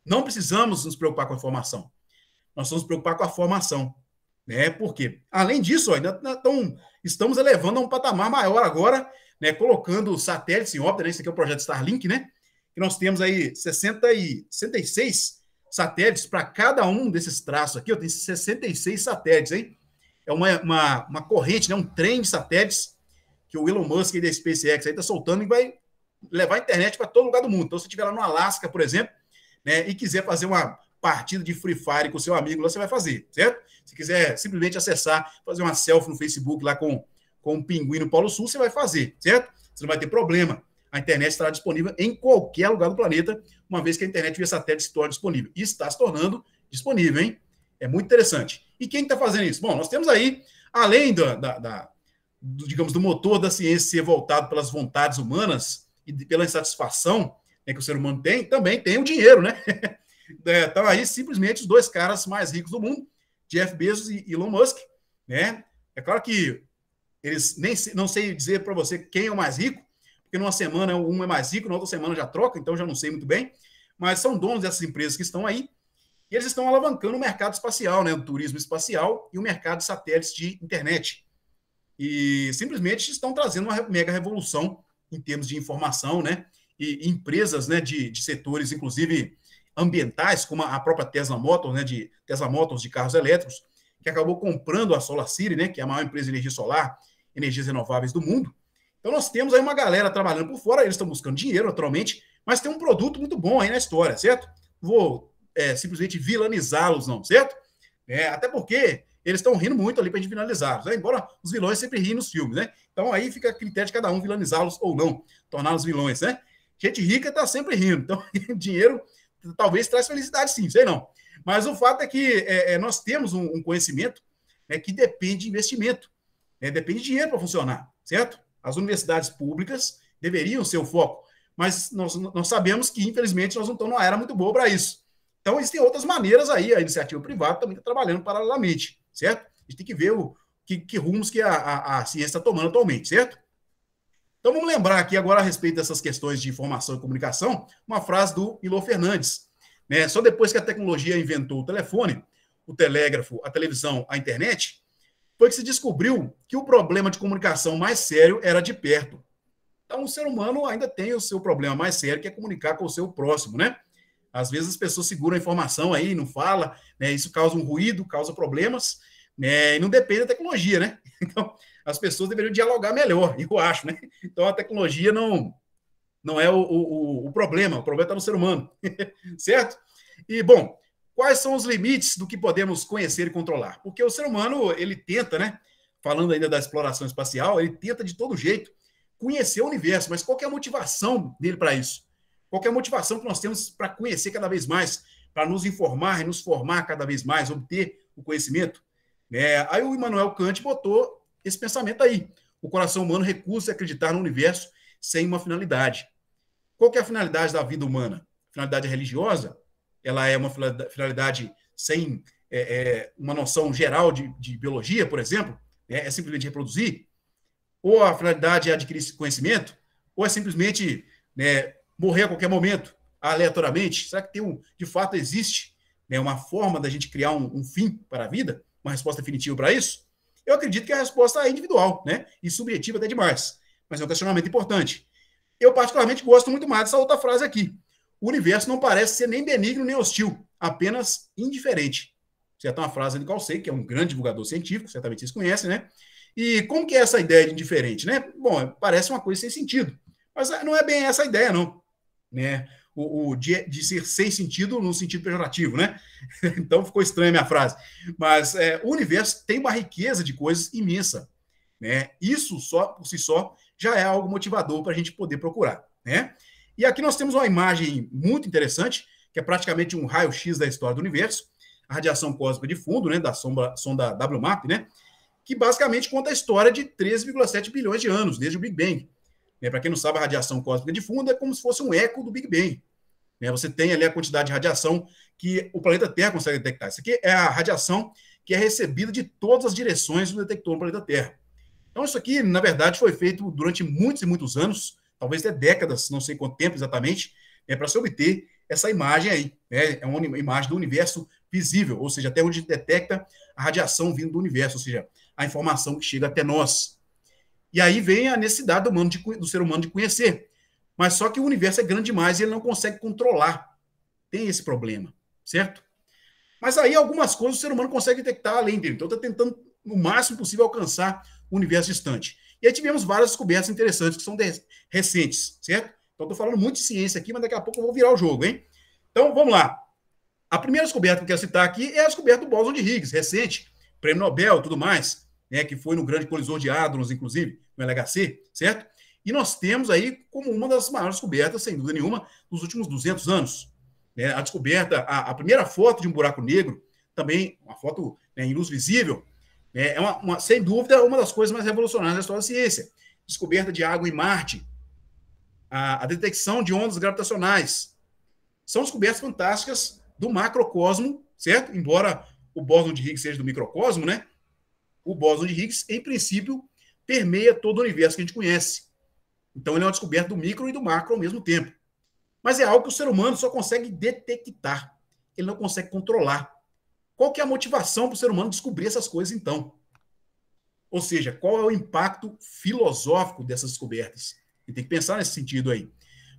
Não precisamos nos preocupar com a informação. Nós vamos nos preocupar com a formação. Né? Por quê? Além disso, ainda estamos elevando a um patamar maior agora, né? Colocando satélites em órbita. Né? Esse aqui é o projeto Starlink, né? Que nós temos aí 66 satélites para cada um desses traços aqui. Tem 66 satélites, hein? É uma corrente, né? Um trem de satélites que o Elon Musk da SpaceX aí está soltando e vai levar a internet para todo lugar do mundo. Então, se você estiver lá no Alasca, por exemplo, né, e quiser fazer uma partida de Free Fire com o seu amigo lá, você vai fazer, certo? Se quiser simplesmente acessar, fazer uma selfie no Facebook lá com um pinguim no Polo Sul, você vai fazer, certo? Você não vai ter problema. A internet estará disponível em qualquer lugar do planeta, uma vez que a internet via satélite se torna disponível. E está se tornando disponível, hein? É muito interessante. E quem está fazendo isso? Bom, nós temos aí, além digamos, do motor da ciência ser voltado pelas vontades humanas e pela insatisfação, né, que o ser humano tem, também tem o dinheiro, né? Estão aí simplesmente os dois caras mais ricos do mundo, Jeff Bezos e Elon Musk, né? É claro que eles não sei dizer para você quem é o mais rico, porque numa semana um é mais rico, na outra semana já troca, então já não sei muito bem, mas são donos dessas empresas que estão aí, e eles estão alavancando o mercado espacial, né? O turismo espacial e o mercado de satélites de internet. E simplesmente estão trazendo uma mega revolução em termos de informação, né? E empresas, né, de setores, inclusive ambientais, como a própria Tesla Motors, né, de Tesla Motors de carros elétricos, que acabou comprando a SolarCity, né, que é a maior empresa de energia solar, energias renováveis do mundo. Então nós temos aí uma galera trabalhando por fora, eles estão buscando dinheiro, naturalmente, mas tem um produto muito bom aí na história, certo? Vou simplesmente vilanizá-los, não, certo? Até porque eles estão rindo muito ali para a gente vilanizá-los, né? Embora os vilões sempre riem nos filmes, né? Então aí fica a critério de cada um vilanizá-los ou não, torná-los vilões, né? Gente rica está sempre rindo, então dinheiro talvez traz felicidade sim, sei não. Mas o fato é que nós temos um conhecimento que depende de investimento, depende de dinheiro para funcionar, certo? As universidades públicas deveriam ser o foco, mas nós sabemos que, infelizmente, nós não estamos numa era muito boa para isso. Então, existem outras maneiras aí, a iniciativa privada também está trabalhando paralelamente, certo? A gente tem que ver que rumos que a ciência está tomando atualmente, certo? Então, vamos lembrar aqui agora a respeito dessas questões de informação e comunicação, uma frase do Ilô Fernandes. Só depois que a tecnologia inventou o telefone, o telégrafo, a televisão, a internet, foi que se descobriu que o problema de comunicação mais sério era de perto. Então, o ser humano ainda tem o seu problema mais sério, que é comunicar com o seu próximo, né? Às vezes as pessoas seguram a informação aí, não fala, né? Isso causa um ruído, causa problemas, né? E não depende da tecnologia, né? Então, as pessoas deveriam dialogar melhor, eu acho, né? Então, a tecnologia não é o problema está no ser humano, certo? E, bom, quais são os limites do que podemos conhecer e controlar? Porque o ser humano, ele tenta, né? Falando ainda da exploração espacial, ele tenta de todo jeito conhecer o universo, mas qual que é a motivação dele para isso? Qual que é a motivação que nós temos para conhecer cada vez mais, para nos informar e nos formar cada vez mais, obter o conhecimento? Aí o Immanuel Kant botou esse pensamento aí. O coração humano recusa acreditar no universo sem uma finalidade. Qual que é a finalidade da vida humana? Finalidade religiosa? Ela é uma finalidade sem uma noção geral de biologia, por exemplo? É simplesmente reproduzir? Ou a finalidade é adquirir conhecimento? Ou é simplesmente morrer a qualquer momento, aleatoriamente? Será que de fato existe uma forma da gente criar um fim para a vida? Uma resposta definitiva para isso? Eu acredito que a resposta é individual, né? E subjetiva até demais. Mas é um questionamento importante. Eu, particularmente, gosto muito mais dessa outra frase aqui. O universo não parece ser nem benigno nem hostil, apenas indiferente. Certo? É uma frase do Carl Sagan, que é um grande divulgador científico, certamente vocês conhecem, né? E como que é essa ideia de indiferente, né? Bom, parece uma coisa sem sentido, mas não é bem essa a ideia, não. Né? De ser sem sentido no sentido pejorativo, né? Então ficou estranha a minha frase. Mas o universo tem uma riqueza de coisas imensa, né? Isso só por si só já é algo motivador para a gente poder procurar, né? E aqui nós temos uma imagem muito interessante, que é praticamente um raio-x da história do universo, a radiação cósmica de fundo, né, da sonda WMAP, né, que basicamente conta a história de 13,7 bilhões de anos, desde o Big Bang. Para quem não sabe, a radiação cósmica de fundo é como se fosse um eco do Big Bang. Você tem ali a quantidade de radiação que o planeta Terra consegue detectar. Isso aqui é a radiação que é recebida de todas as direções do detector no planeta Terra. Então, isso aqui, na verdade, foi feito durante muitos e muitos anos, talvez até décadas, não sei quanto tempo exatamente, para se obter essa imagem aí. É uma imagem do universo visível, ou seja, até onde detecta a radiação vindo do universo, ou seja, a informação que chega até nós. E aí vem a necessidade do ser humano de conhecer. Mas só que o universo é grande demais e ele não consegue controlar. Tem esse problema, certo? Mas aí algumas coisas o ser humano consegue detectar além dele. Então está tentando, no máximo possível, alcançar o universo distante. E aí tivemos várias descobertas interessantes que são recentes, certo? Então estou falando muito de ciência aqui, mas daqui a pouco eu vou virar o jogo, hein? Então vamos lá. A primeira descoberta que eu quero citar aqui é a descoberta do bóson de Higgs, recente, prêmio Nobel e tudo mais, né, que foi no grande colisor de hadrons, inclusive, no LHC, certo? E nós temos aí como uma das maiores descobertas, sem dúvida nenhuma, dos últimos 200 anos. A descoberta, a primeira foto de um buraco negro, também uma foto em luz visível, é sem dúvida uma das coisas mais revolucionárias da história da ciência. Descoberta de água em Marte, a detecção de ondas gravitacionais. São descobertas fantásticas do macrocosmo, certo? Embora o bóson de Higgs seja do microcosmo, né? O bóson de Higgs, em princípio, permeia todo o universo que a gente conhece. Então, ele é uma descoberta do micro e do macro ao mesmo tempo. Mas é algo que o ser humano só consegue detectar. Ele não consegue controlar. Qual que é a motivação para o ser humano descobrir essas coisas, então? Ou seja, qual é o impacto filosófico dessas descobertas? E tem que pensar nesse sentido aí.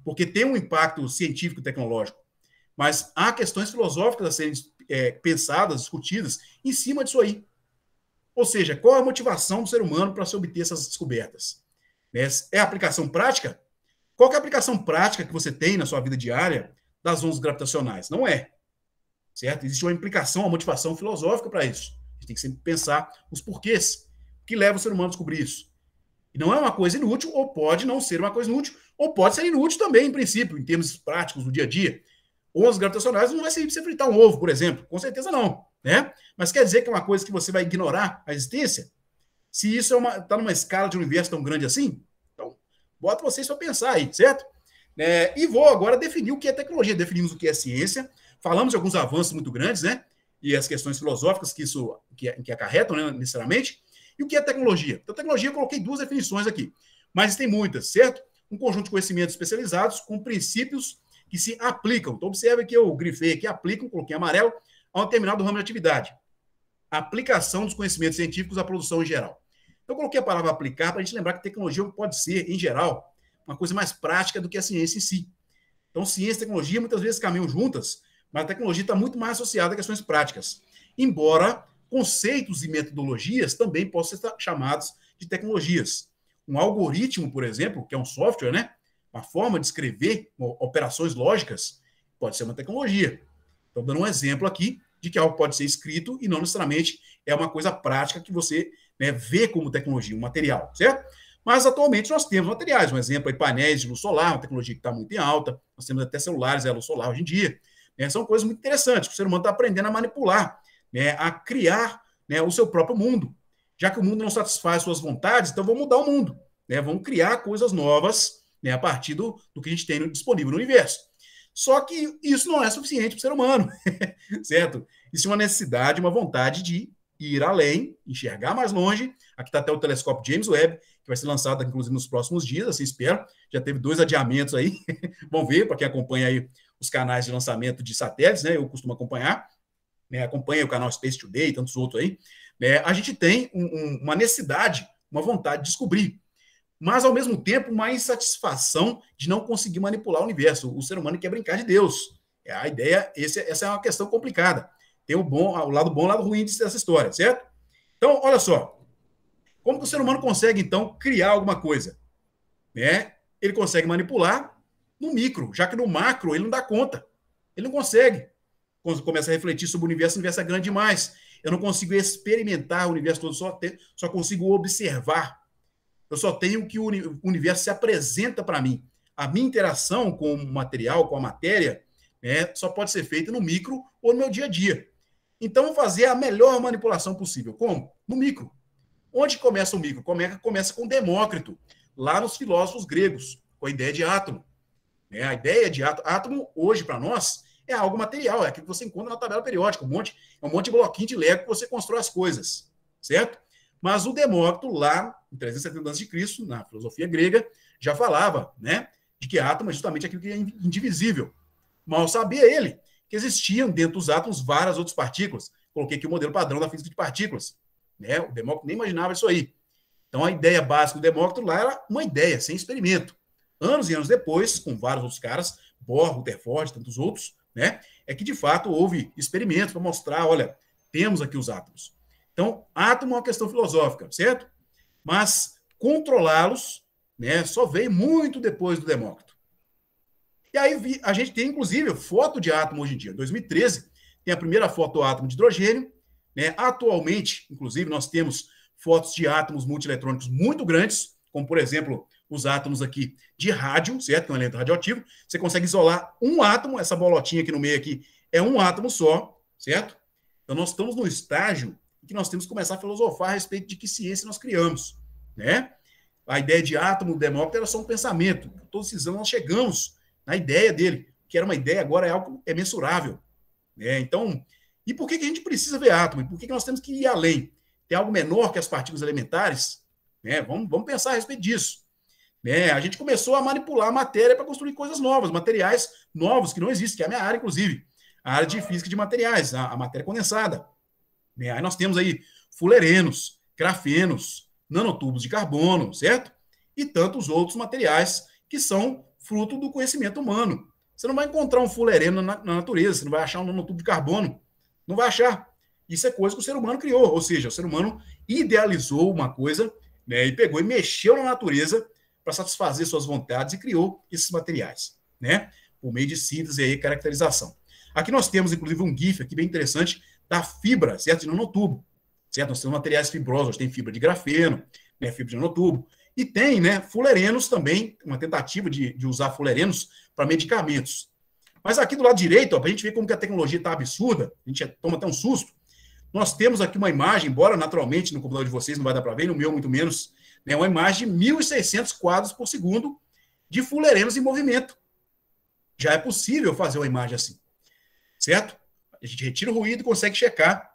Porque tem um impacto científico e tecnológico. Mas há questões filosóficas a serem pensadas, discutidas em cima disso aí. Ou seja, qual é a motivação do ser humano para se obter essas descobertas? É a aplicação prática? Qual é a aplicação prática que você tem na sua vida diária das ondas gravitacionais? Não é, certo? Existe uma implicação, uma motivação filosófica para isso. A gente tem que sempre pensar os porquês que levam o ser humano a descobrir isso. E não é uma coisa inútil, ou pode não ser uma coisa inútil, ou pode ser inútil também, em princípio, em termos práticos do dia a dia. Ondas gravitacionais não vai servir para você fritar um ovo, por exemplo. Com certeza não, né? Mas quer dizer que é uma coisa que você vai ignorar a existência? Se isso está numa escala de universo tão grande assim, então, bota vocês para pensar aí, certo? E vou agora definir o que é tecnologia. Definimos o que é ciência, falamos de alguns avanços muito grandes, né? E as questões filosóficas que isso que acarretam, né, necessariamente. E o que é tecnologia? Então, tecnologia, eu coloquei duas definições aqui, mas tem muitas, certo? Um conjunto de conhecimentos especializados com princípios que se aplicam. Então, observe que eu grifei aqui, aplicam, coloquei amarelo, a um determinado ramo de atividade. A aplicação dos conhecimentos científicos à produção em geral. Então, eu coloquei a palavra aplicar para a gente lembrar que tecnologia pode ser, em geral, uma coisa mais prática do que a ciência em si. Então, ciência e tecnologia muitas vezes caminham juntas, mas a tecnologia está muito mais associada a questões práticas. Embora conceitos e metodologias também possam ser chamados de tecnologias. Um algoritmo, por exemplo, que é um software, né? Uma forma de escrever operações lógicas, pode ser uma tecnologia. Estou dando um exemplo aqui de que algo pode ser escrito e não necessariamente é uma coisa prática que você, né, vê como tecnologia, um material, certo? Mas atualmente nós temos materiais, um exemplo aí, painéis de luz solar, uma tecnologia que está muito em alta, nós temos até celulares à luz solar hoje em dia, né? São coisas muito interessantes, que o ser humano está aprendendo a manipular, né, a criar, né, o seu próprio mundo. Já que o mundo não satisfaz suas vontades, então vamos mudar o mundo, né? Vamos criar coisas novas, né, a partir do que a gente tem disponível no universo. Só que isso não é suficiente para o ser humano, certo? Isso é uma necessidade, uma vontade de ir além, enxergar mais longe. Aqui está até o telescópio James Webb, que vai ser lançado, inclusive, nos próximos dias, assim espero. Já teve 2 adiamentos aí. Vamos ver, para quem acompanha aí os canais de lançamento de satélites, né? Eu costumo acompanhar, né? Acompanha o canal Space Today e tantos outros aí. Né? A gente tem uma necessidade, uma vontade de descobrir, mas, ao mesmo tempo, uma insatisfação de não conseguir manipular o universo. O ser humano quer brincar de Deus. A ideia, essa é uma questão complicada. Tem o lado bom e o lado ruim dessa história, certo? Então, olha só. Como que o ser humano consegue, então, criar alguma coisa? Né? Ele consegue manipular no micro, já que no macro ele não dá conta. Ele não consegue. Quando começa a refletir sobre o universo é grande demais. Eu não consigo experimentar o universo todo, só consigo observar. Eu só tenho que o universo se apresenta para mim. A minha interação com o material, com a matéria, né, só pode ser feita no micro ou no meu dia a dia. Então, vou fazer a melhor manipulação possível. Como? No micro. Onde começa o micro? Começa com Demócrito, lá nos filósofos gregos, com a ideia de átomo. A ideia de átomo, hoje, para nós, é algo material, é aquilo que você encontra na tabela periódica, um monte de bloquinho de Lego que você constrói as coisas, certo? Mas o Demócrito, lá em 370 a.C., na filosofia grega, já falava, né, de que átomo é justamente aquilo que é indivisível. Mal sabia ele que existiam dentro dos átomos várias outras partículas. Coloquei aqui o modelo padrão da física de partículas. Né? O Demócrito nem imaginava isso aí. Então, a ideia básica do Demócrito lá era uma ideia, sem experimento. Anos e anos depois, com vários outros caras, Bohr, Rutherford, tantos outros, né, é que, de fato, houve experimentos para mostrar, olha, temos aqui os átomos. Então, átomo é uma questão filosófica, certo? Mas controlá-los, né, só veio muito depois do Demócrito. E aí a gente tem, inclusive, foto de átomo hoje em dia. Em 2013, tem a primeira foto do átomo de hidrogênio. Né? Atualmente, inclusive, nós temos fotos de átomos multieletrônicos muito grandes, como, por exemplo, os átomos aqui de rádio, certo? Que é um elemento radioativo. Você consegue isolar um átomo, essa bolotinha aqui no meio aqui é um átomo só, certo? Então, nós estamos no estágio que nós temos que começar a filosofar a respeito de que ciência nós criamos, né? A ideia de átomo, Demócrito, era só um pensamento. Todos esses anos nós chegamos na ideia dele, que era uma ideia, agora é algo que é mensurável. Né? Então, e por que a gente precisa ver átomo? E por que nós temos que ir além? Tem algo menor que as partículas elementares? Né? Vamos pensar a respeito disso. Né? A gente começou a manipular a matéria para construir coisas novas, materiais novos que não existem, que é a minha área, inclusive. A área de física de materiais, a matéria condensada. Né? Aí nós temos aí fulerenos, grafenos, nanotubos de carbono, certo? E tantos outros materiais que são fruto do conhecimento humano, Você não vai encontrar um fulereno na natureza, você não vai achar um nanotubo de carbono, não vai achar. Isso é coisa que o ser humano criou, ou seja, o ser humano idealizou uma coisa, né, e pegou e mexeu na natureza para satisfazer suas vontades e criou esses materiais, né, por meio de síntese e caracterização. Aqui nós temos, inclusive, um GIF aqui bem interessante da fibra, certo? De nanotubo, certo? Nós temos materiais fibrosos, tem fibra de grafeno, né, fibra de nanotubo, e tem, né, fulerenos também, uma tentativa de usar fulerenos para medicamentos. Mas aqui do lado direito, para a gente ver como que a tecnologia está absurda, a gente toma até um susto, nós temos aqui uma imagem, embora naturalmente no computador de vocês não vai dar para ver, no meu muito menos, né, uma imagem de 1.600 quadros por segundo de fulerenos em movimento. Já é possível fazer uma imagem assim, certo? A gente retira o ruído e consegue checar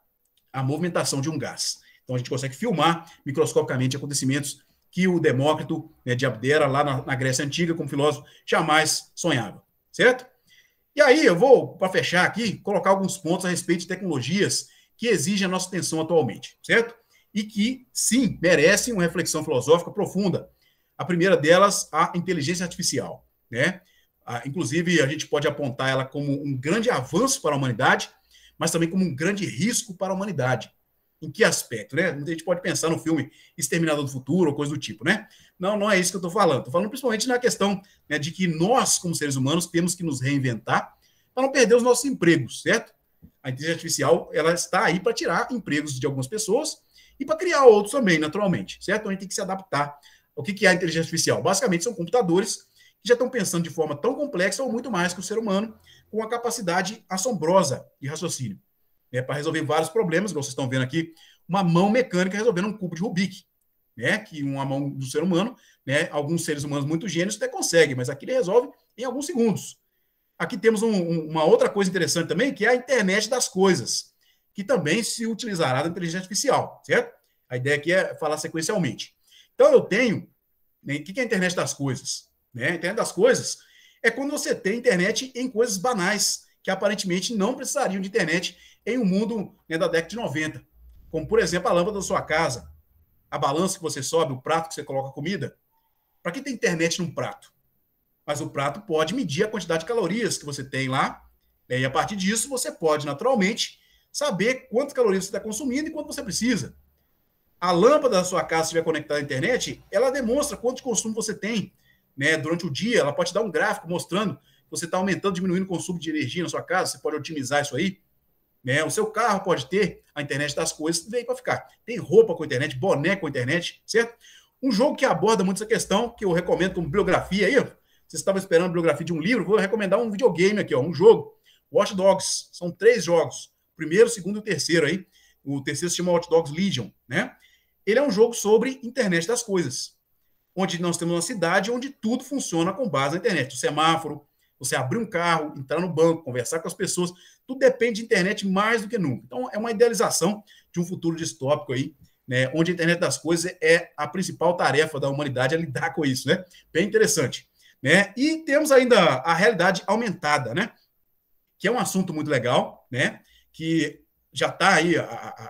a movimentação de um gás. Então a gente consegue filmar microscopicamente acontecimentos que o Demócrito, né, de Abdera, lá na Grécia Antiga, como filósofo, jamais sonhava, certo? E aí eu vou, para fechar aqui, colocar alguns pontos a respeito de tecnologias que exigem a nossa atenção atualmente, certo? E que, sim, merecem uma reflexão filosófica profunda. A primeira delas, a inteligência artificial, né? Inclusive, a gente pode apontar ela como um grande avanço para a humanidade, mas também como um grande risco para a humanidade. Em que aspecto, né? A gente pode pensar no filme Exterminador do Futuro ou coisa do tipo, né? Não é isso que eu estou falando. Estou falando principalmente na questão, né, de que nós, como seres humanos, temos que nos reinventar para não perder os nossos empregos, certo? A inteligência artificial, ela está aí para tirar empregos de algumas pessoas e para criar outros também, naturalmente, certo? Então a gente tem que se adaptar. O que é a inteligência artificial? Basicamente são computadores que já estão pensando de forma tão complexa ou muito mais que o ser humano, com uma capacidade assombrosa de raciocínio, né, para resolver vários problemas, como vocês estão vendo aqui, uma mão mecânica resolvendo um cubo de Rubik, né, que uma mão do ser humano, né, alguns seres humanos muito gênios até conseguem, mas aqui ele resolve em alguns segundos. Aqui temos uma outra coisa interessante também, que é a internet das coisas, que também se utilizará da inteligência artificial, certo? A ideia aqui é falar sequencialmente. Então eu tenho, né, o que é a internet das coisas? Né? A internet das coisas é quando você tem internet em coisas banais, que aparentemente não precisariam de internet em um mundo, né, da década de 90. Como, por exemplo, a lâmpada da sua casa, a balança que você sobe, o prato que você coloca a comida. Para que tem internet num prato? Mas o prato pode medir a quantidade de calorias que você tem lá, né, e a partir disso você pode, naturalmente, saber quantas calorias você está consumindo e quanto você precisa. A lâmpada da sua casa, se estiver conectada à internet, ela demonstra quanto de consumo você tem, né, durante o dia. Ela pode te dar um gráfico mostrando que você está aumentando, diminuindo o consumo de energia na sua casa. Você pode otimizar isso aí, né? O seu carro pode ter a internet das coisas, veio para ficar. Tem roupa com internet, boné com internet, certo? Um jogo que aborda muito essa questão, que eu recomendo como bibliografia aí, ó. Vocês estavam esperando a bibliografia de um livro, vou recomendar um videogame aqui, ó, um jogo. Watch Dogs. São 3 jogos. O primeiro, o segundo e o terceiro aí. O terceiro se chama Watch Dogs Legion, né? Ele é um jogo sobre internet das coisas, onde nós temos uma cidade onde tudo funciona com base na internet. O semáforo, você abrir um carro, entrar no banco, conversar com as pessoas, tudo depende de internet mais do que nunca. Então, é uma idealização de um futuro distópico aí, né, onde a internet das coisas é a principal tarefa da humanidade, é lidar com isso, né? Bem interessante, né? E temos ainda a realidade aumentada, né? Que é um assunto muito legal, né? Que já está aí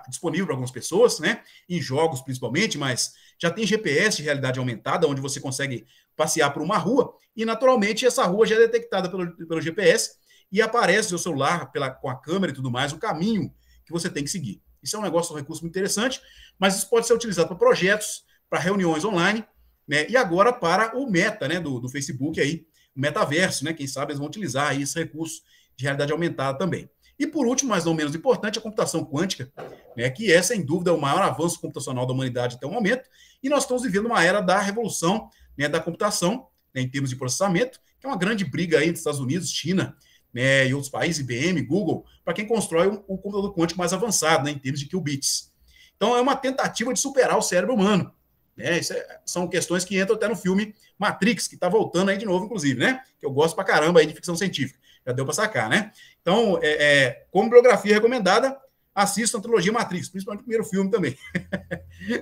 disponível para algumas pessoas, né? Em jogos principalmente, mas já tem GPS de realidade aumentada, onde você consegue passear por uma rua e, naturalmente, essa rua já é detectada pelo GPS e aparece no seu celular, com a câmera e tudo mais, o caminho que você tem que seguir. Isso é um negócio, um recurso muito interessante, mas isso pode ser utilizado para projetos, para reuniões online, né? E agora para o Meta, né, do Facebook aí, o metaverso, né? Quem sabe eles vão utilizar aí esse recurso de realidade aumentada também. E, por último, mas não menos importante, a computação quântica, né, que é, sem dúvida, o maior avanço computacional da humanidade até o momento, e nós estamos vivendo uma era da revolução, né, da computação, né, em termos de processamento, que é uma grande briga aí entre Estados Unidos, China, né, e outros países, IBM, Google, para quem constrói o computador quântico mais avançado, né, em termos de qubits. Então, é uma tentativa de superar o cérebro humano. Né, são questões que entram até no filme Matrix, que está voltando aí de novo, inclusive, né, que eu gosto pra caramba aí de ficção científica. Já deu para sacar, né? Então, como bibliografia recomendada, assistam a trilogia Matrix, principalmente o primeiro filme também.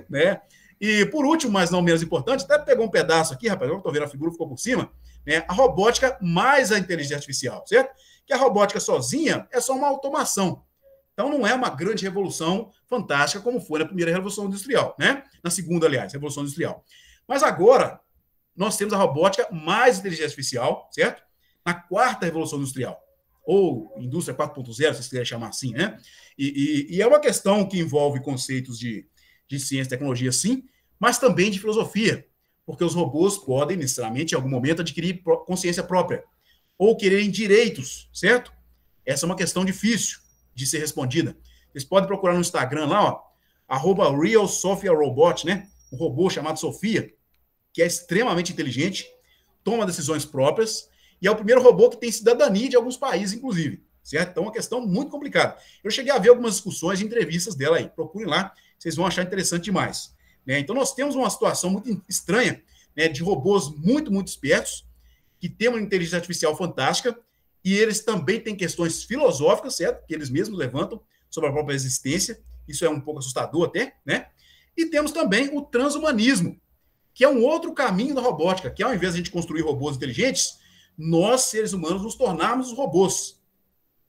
Né? E, por último, mas não menos importante, até pegou um pedaço aqui, rapaz, eu estou vendo a figura, ficou por cima, né? A robótica mais a inteligência artificial, certo? Que a robótica sozinha é só uma automação. Então, não é uma grande revolução fantástica como foi na primeira Revolução Industrial, né? Na segunda, aliás, Revolução Industrial. Mas agora, nós temos a robótica mais inteligência artificial, certo? na quarta revolução industrial, ou indústria 4.0, se vocês quiserem chamar assim, né? E é uma questão que envolve conceitos de ciência e tecnologia, sim, mas também de filosofia, porque os robôs podem, necessariamente, em algum momento, adquirir consciência própria, ou quererem direitos, certo? Essa é uma questão difícil de ser respondida. Vocês podem procurar no Instagram lá, ó, @RealSophiaRobot, né? Um robô chamado Sofia, que é extremamente inteligente, toma decisões próprias, e é o primeiro robô que tem cidadania de alguns países, inclusive, certo? Então é uma questão muito complicada. Eu cheguei a ver algumas discussões e entrevistas dela aí. Procurem lá, vocês vão achar interessante demais. Né? Então nós temos uma situação muito estranha, né, de robôs muito, muito espertos, que têm uma inteligência artificial fantástica, e eles também têm questões filosóficas, certo? Que eles mesmos levantam sobre a própria existência. Isso é um pouco assustador até, né? E temos também o transhumanismo, que é um outro caminho da robótica, que ao invés de a gente construir robôs inteligentes, nós, seres humanos, nos tornarmos os robôs.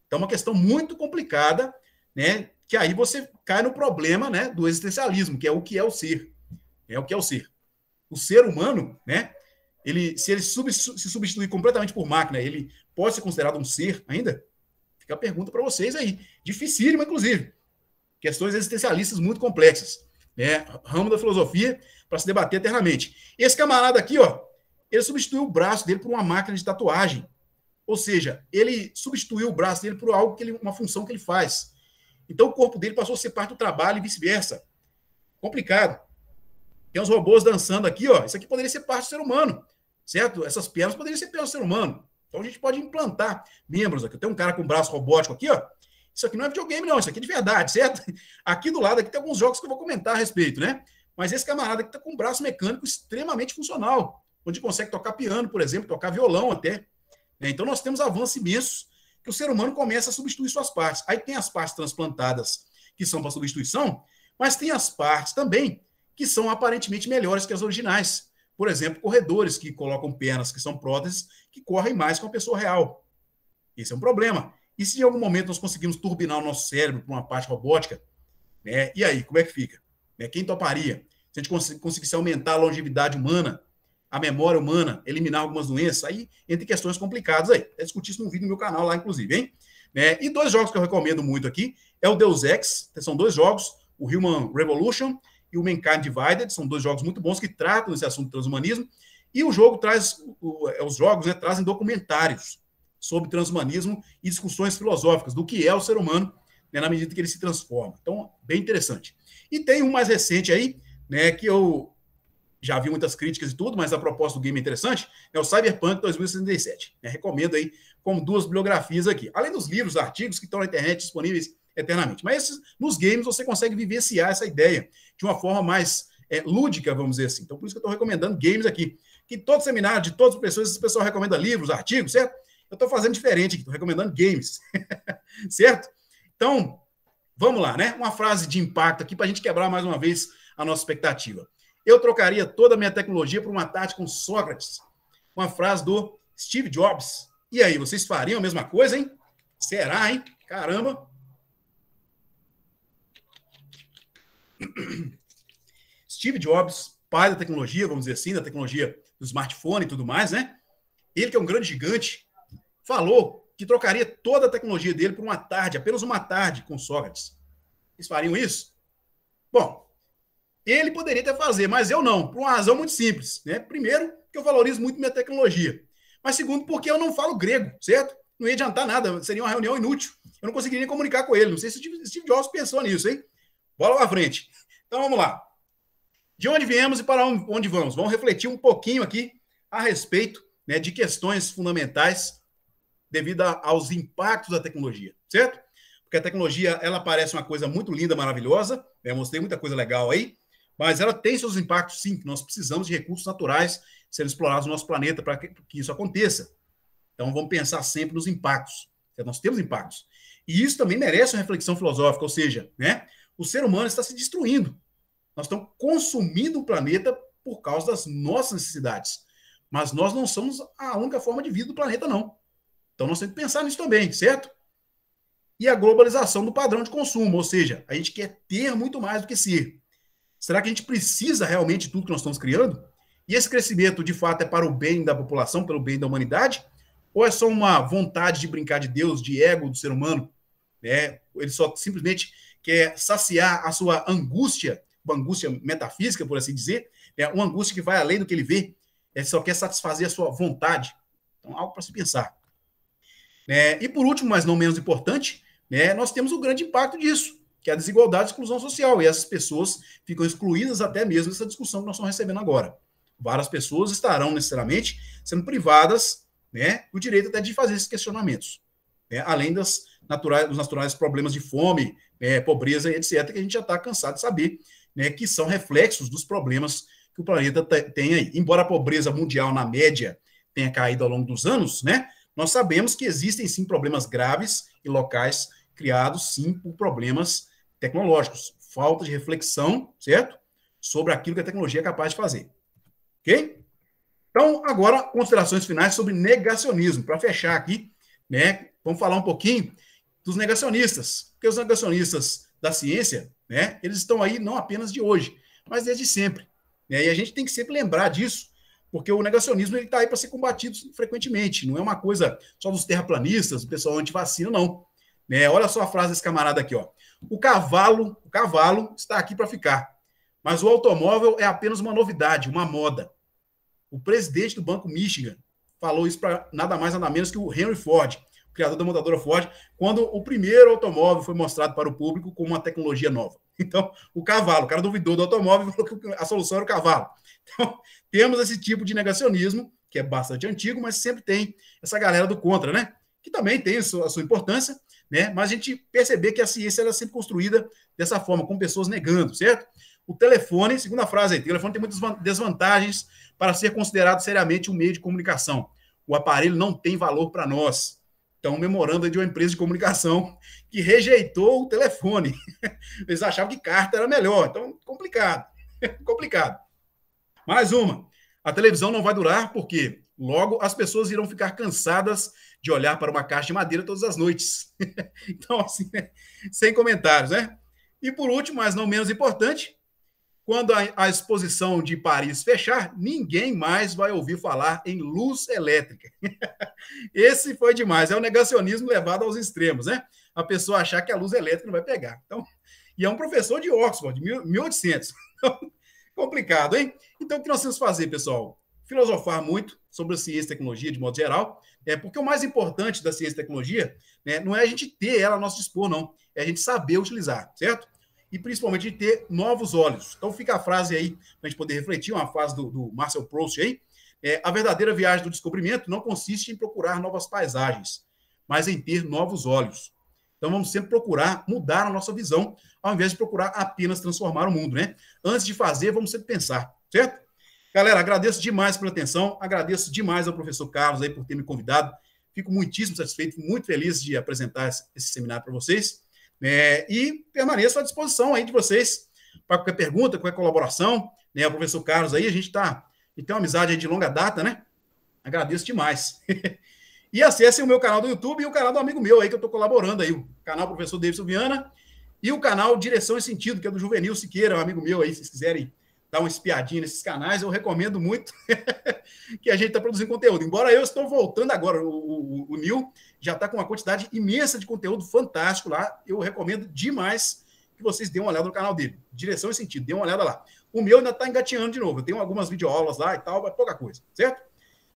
Então, é uma questão muito complicada, né? Que aí você cai no problema, né, do existencialismo, que é o ser. É o que é o ser. O ser humano, né? Se ele se substituir completamente por máquina, ele pode ser considerado um ser ainda? Fica a pergunta para vocês aí. Dificílima, inclusive. Questões existencialistas muito complexas. Né? Ramo da filosofia para se debater eternamente. Esse camarada aqui, ó, ele substituiu o braço dele por uma máquina de tatuagem. Ou seja, ele substituiu o braço dele por algo uma função que ele faz. Então o corpo dele passou a ser parte do trabalho e vice-versa. Complicado. Tem uns robôs dançando aqui, ó. Isso aqui poderia ser parte do ser humano, certo? Essas pernas poderiam ser pernas do ser humano. Então a gente pode implantar membros aqui. Tem um cara com braço robótico aqui, ó. Isso aqui não é videogame, não. Isso aqui é de verdade, certo? Aqui do lado aqui tem alguns jogos que eu vou comentar a respeito, né? Mas esse camarada aqui está com um braço mecânico extremamente funcional, onde consegue tocar piano, por exemplo, tocar violão até. Então nós temos avanços imensos que o ser humano começa a substituir suas partes. Aí tem as partes transplantadas que são para substituição, mas tem as partes também que são aparentemente melhores que as originais. Por exemplo, corredores que colocam pernas que são próteses que correm mais que uma pessoa real. Esse é um problema. E se em algum momento nós conseguimos turbinar o nosso cérebro para uma parte robótica, né? E aí, como é que fica? Né? Quem toparia? Se a gente conseguisse aumentar a longevidade humana, a memória humana, eliminar algumas doenças, aí entre questões complicadas aí. Eu discuti isso num vídeo no meu canal lá, inclusive, hein? Né? E 2 jogos que eu recomendo muito aqui é o Deus Ex, são 2 jogos, o Human Revolution e o Mankind Divided, são 2 jogos muito bons que tratam desse assunto do transhumanismo, e o jogo traz, os jogos, né, trazem documentários sobre transhumanismo e discussões filosóficas do que é o ser humano, né, na medida que ele se transforma. Então, bem interessante. E tem um mais recente aí, né, que eu já vi muitas críticas e tudo, mas a proposta do game é interessante, é o Cyberpunk 2077. Né, recomendo aí como 2 bibliografias aqui. Além dos livros, artigos que estão na internet disponíveis eternamente. Mas nos games você consegue vivenciar essa ideia de uma forma mais lúdica, vamos dizer assim. Então, por isso que eu estou recomendando games aqui. Que todo seminário, de todas as pessoas, esse pessoal recomenda livros, artigos, certo? Eu estou fazendo diferente aqui, estou recomendando games. Certo? Então, vamos lá, né? Uma frase de impacto aqui para a gente quebrar mais uma vez a nossa expectativa. Eu trocaria toda a minha tecnologia por uma tarde com Sócrates. Uma frase do Steve Jobs. E aí, vocês fariam a mesma coisa, hein? Será, hein? Caramba! Steve Jobs, pai da tecnologia, vamos dizer assim, da tecnologia do smartphone e tudo mais, né? Ele que é um grande gigante, falou que trocaria toda a tecnologia dele por uma tarde, apenas uma tarde com Sócrates. Vocês fariam isso? Bom, ele poderia até fazer, mas eu não, por uma razão muito simples, né? Primeiro, porque eu valorizo muito minha tecnologia. Mas segundo, porque eu não falo grego, certo? Não ia adiantar nada, seria uma reunião inútil. Eu não conseguiria nem comunicar com ele. Não sei se Steve Jobs pensou nisso, hein? Bola pra frente. Então vamos lá. De onde viemos e para onde vamos? Vamos refletir um pouquinho aqui a respeito, né, de questões fundamentais devido aos impactos da tecnologia, certo? Porque a tecnologia, ela parece uma coisa muito linda, maravilhosa, né? Eu mostrei muita coisa legal aí, mas ela tem seus impactos, sim, que nós precisamos de recursos naturais sendo explorados no nosso planeta para que isso aconteça. Então vamos pensar sempre nos impactos. Nós temos impactos. E isso também merece uma reflexão filosófica, ou seja, né, o ser humano está se destruindo. Nós estamos consumindo o planeta por causa das nossas necessidades. Mas nós não somos a única forma de vida do planeta, não. Então nós temos que pensar nisso também, certo? E a globalização do padrão de consumo, ou seja, a gente quer ter muito mais do que ser. Será que a gente precisa realmente de tudo que nós estamos criando? E esse crescimento, de fato, é para o bem da população, pelo bem da humanidade? Ou é só uma vontade de brincar de Deus, de ego do ser humano? Né? Ele só simplesmente quer saciar a sua angústia, uma angústia metafísica, por assim dizer, né? Uma angústia que vai além do que ele vê. Ele só quer satisfazer a sua vontade. Então, algo para se pensar. Né? E por último, mas não menos importante, né, nós temos o grande impacto disso, que é a desigualdade e exclusão social. E essas pessoas ficam excluídas até mesmo dessa discussão que nós estamos recebendo agora. Várias pessoas estarão necessariamente sendo privadas, né, do direito até de fazer esses questionamentos, né, além dos naturais problemas de fome, pobreza e etc., que a gente já está cansado de saber, né, que são reflexos dos problemas que o planeta tem aí. Embora a pobreza mundial, na média, tenha caído ao longo dos anos, né, nós sabemos que existem, sim, problemas graves e locais criados, sim, por problemas tecnológicos. Falta de reflexão, certo? Sobre aquilo que a tecnologia é capaz de fazer. Ok? Então, agora, considerações finais sobre negacionismo. Para fechar aqui, né, vamos falar um pouquinho dos negacionistas. Porque os negacionistas da ciência, né, eles estão aí não apenas de hoje, mas desde sempre. Né? E a gente tem que sempre lembrar disso, porque o negacionismo está aí para ser combatido frequentemente. Não é uma coisa só dos terraplanistas, do pessoal antivacina, não. Né? Olha só a frase desse camarada aqui, ó. O cavalo está aqui para ficar, mas o automóvel é apenas uma novidade, uma moda. O presidente do Banco Michigan falou isso para nada mais nada menos que o Henry Ford, o criador da montadora Ford, quando o primeiro automóvel foi mostrado para o público como uma tecnologia nova. Então, o cara duvidou do automóvel e falou que a solução era o cavalo. Então, temos esse tipo de negacionismo, que é bastante antigo, mas sempre tem essa galera do contra, né? Que também tem a sua importância, né? Mas a gente perceber que a ciência ela é sempre construída dessa forma, com pessoas negando, certo? O telefone, segunda frase aí, o telefone tem muitas desvantagens para ser considerado seriamente um meio de comunicação. O aparelho não tem valor para nós. Então, um memorando de uma empresa de comunicação que rejeitou o telefone. Eles achavam que carta era melhor. Então, complicado. Complicado. Mais uma. A televisão não vai durar porque logo as pessoas irão ficar cansadas de olhar para uma caixa de madeira todas as noites. Então, assim, sem comentários, né? E por último, mas não menos importante, quando a exposição de Paris fechar, ninguém mais vai ouvir falar em luz elétrica. Esse foi demais. É o negacionismo levado aos extremos, né? A pessoa achar que a luz elétrica não vai pegar. Então, e é um professor de Oxford, de 1800. Então, complicado, hein? Então, o que nós temos que fazer, pessoal? Filosofar muito sobre a ciência e tecnologia, de modo geral, porque o mais importante da ciência e tecnologia, né, não é a gente ter ela a nosso dispor, não. É a gente saber utilizar, certo? E principalmente de ter novos olhos. Então fica a frase aí, para a gente poder refletir, uma frase do Marcel Proust aí, a verdadeira viagem do descobrimento não consiste em procurar novas paisagens, mas em ter novos olhos. Então vamos sempre procurar mudar a nossa visão, ao invés de procurar apenas transformar o mundo, né? Antes de fazer, vamos sempre pensar, certo? Galera, agradeço demais pela atenção, agradeço demais ao professor Carlos aí por ter me convidado, fico muitíssimo satisfeito, muito feliz de apresentar esse seminário para vocês. E permaneço à disposição aí de vocês para qualquer pergunta, qualquer colaboração, né? O professor Carlos aí, a gente tem uma amizade aí de longa data, né? Agradeço demais. E acessem o meu canal do YouTube e o canal do amigo meu aí que eu estou colaborando aí, o canal Professor Davidson Viana e o canal Direção e Sentido, que é do Juvenil Siqueira, um amigo meu aí, se vocês quiserem dar uma espiadinha nesses canais, eu recomendo muito que a gente está produzindo conteúdo. Embora eu estou voltando agora, o Nil já está com uma quantidade imensa de conteúdo fantástico lá, eu recomendo demais que vocês dêem uma olhada no canal dele. Direção e Sentido, dêem uma olhada lá. O meu ainda está engateando de novo, eu tenho algumas videoaulas lá e tal, mas pouca coisa, certo?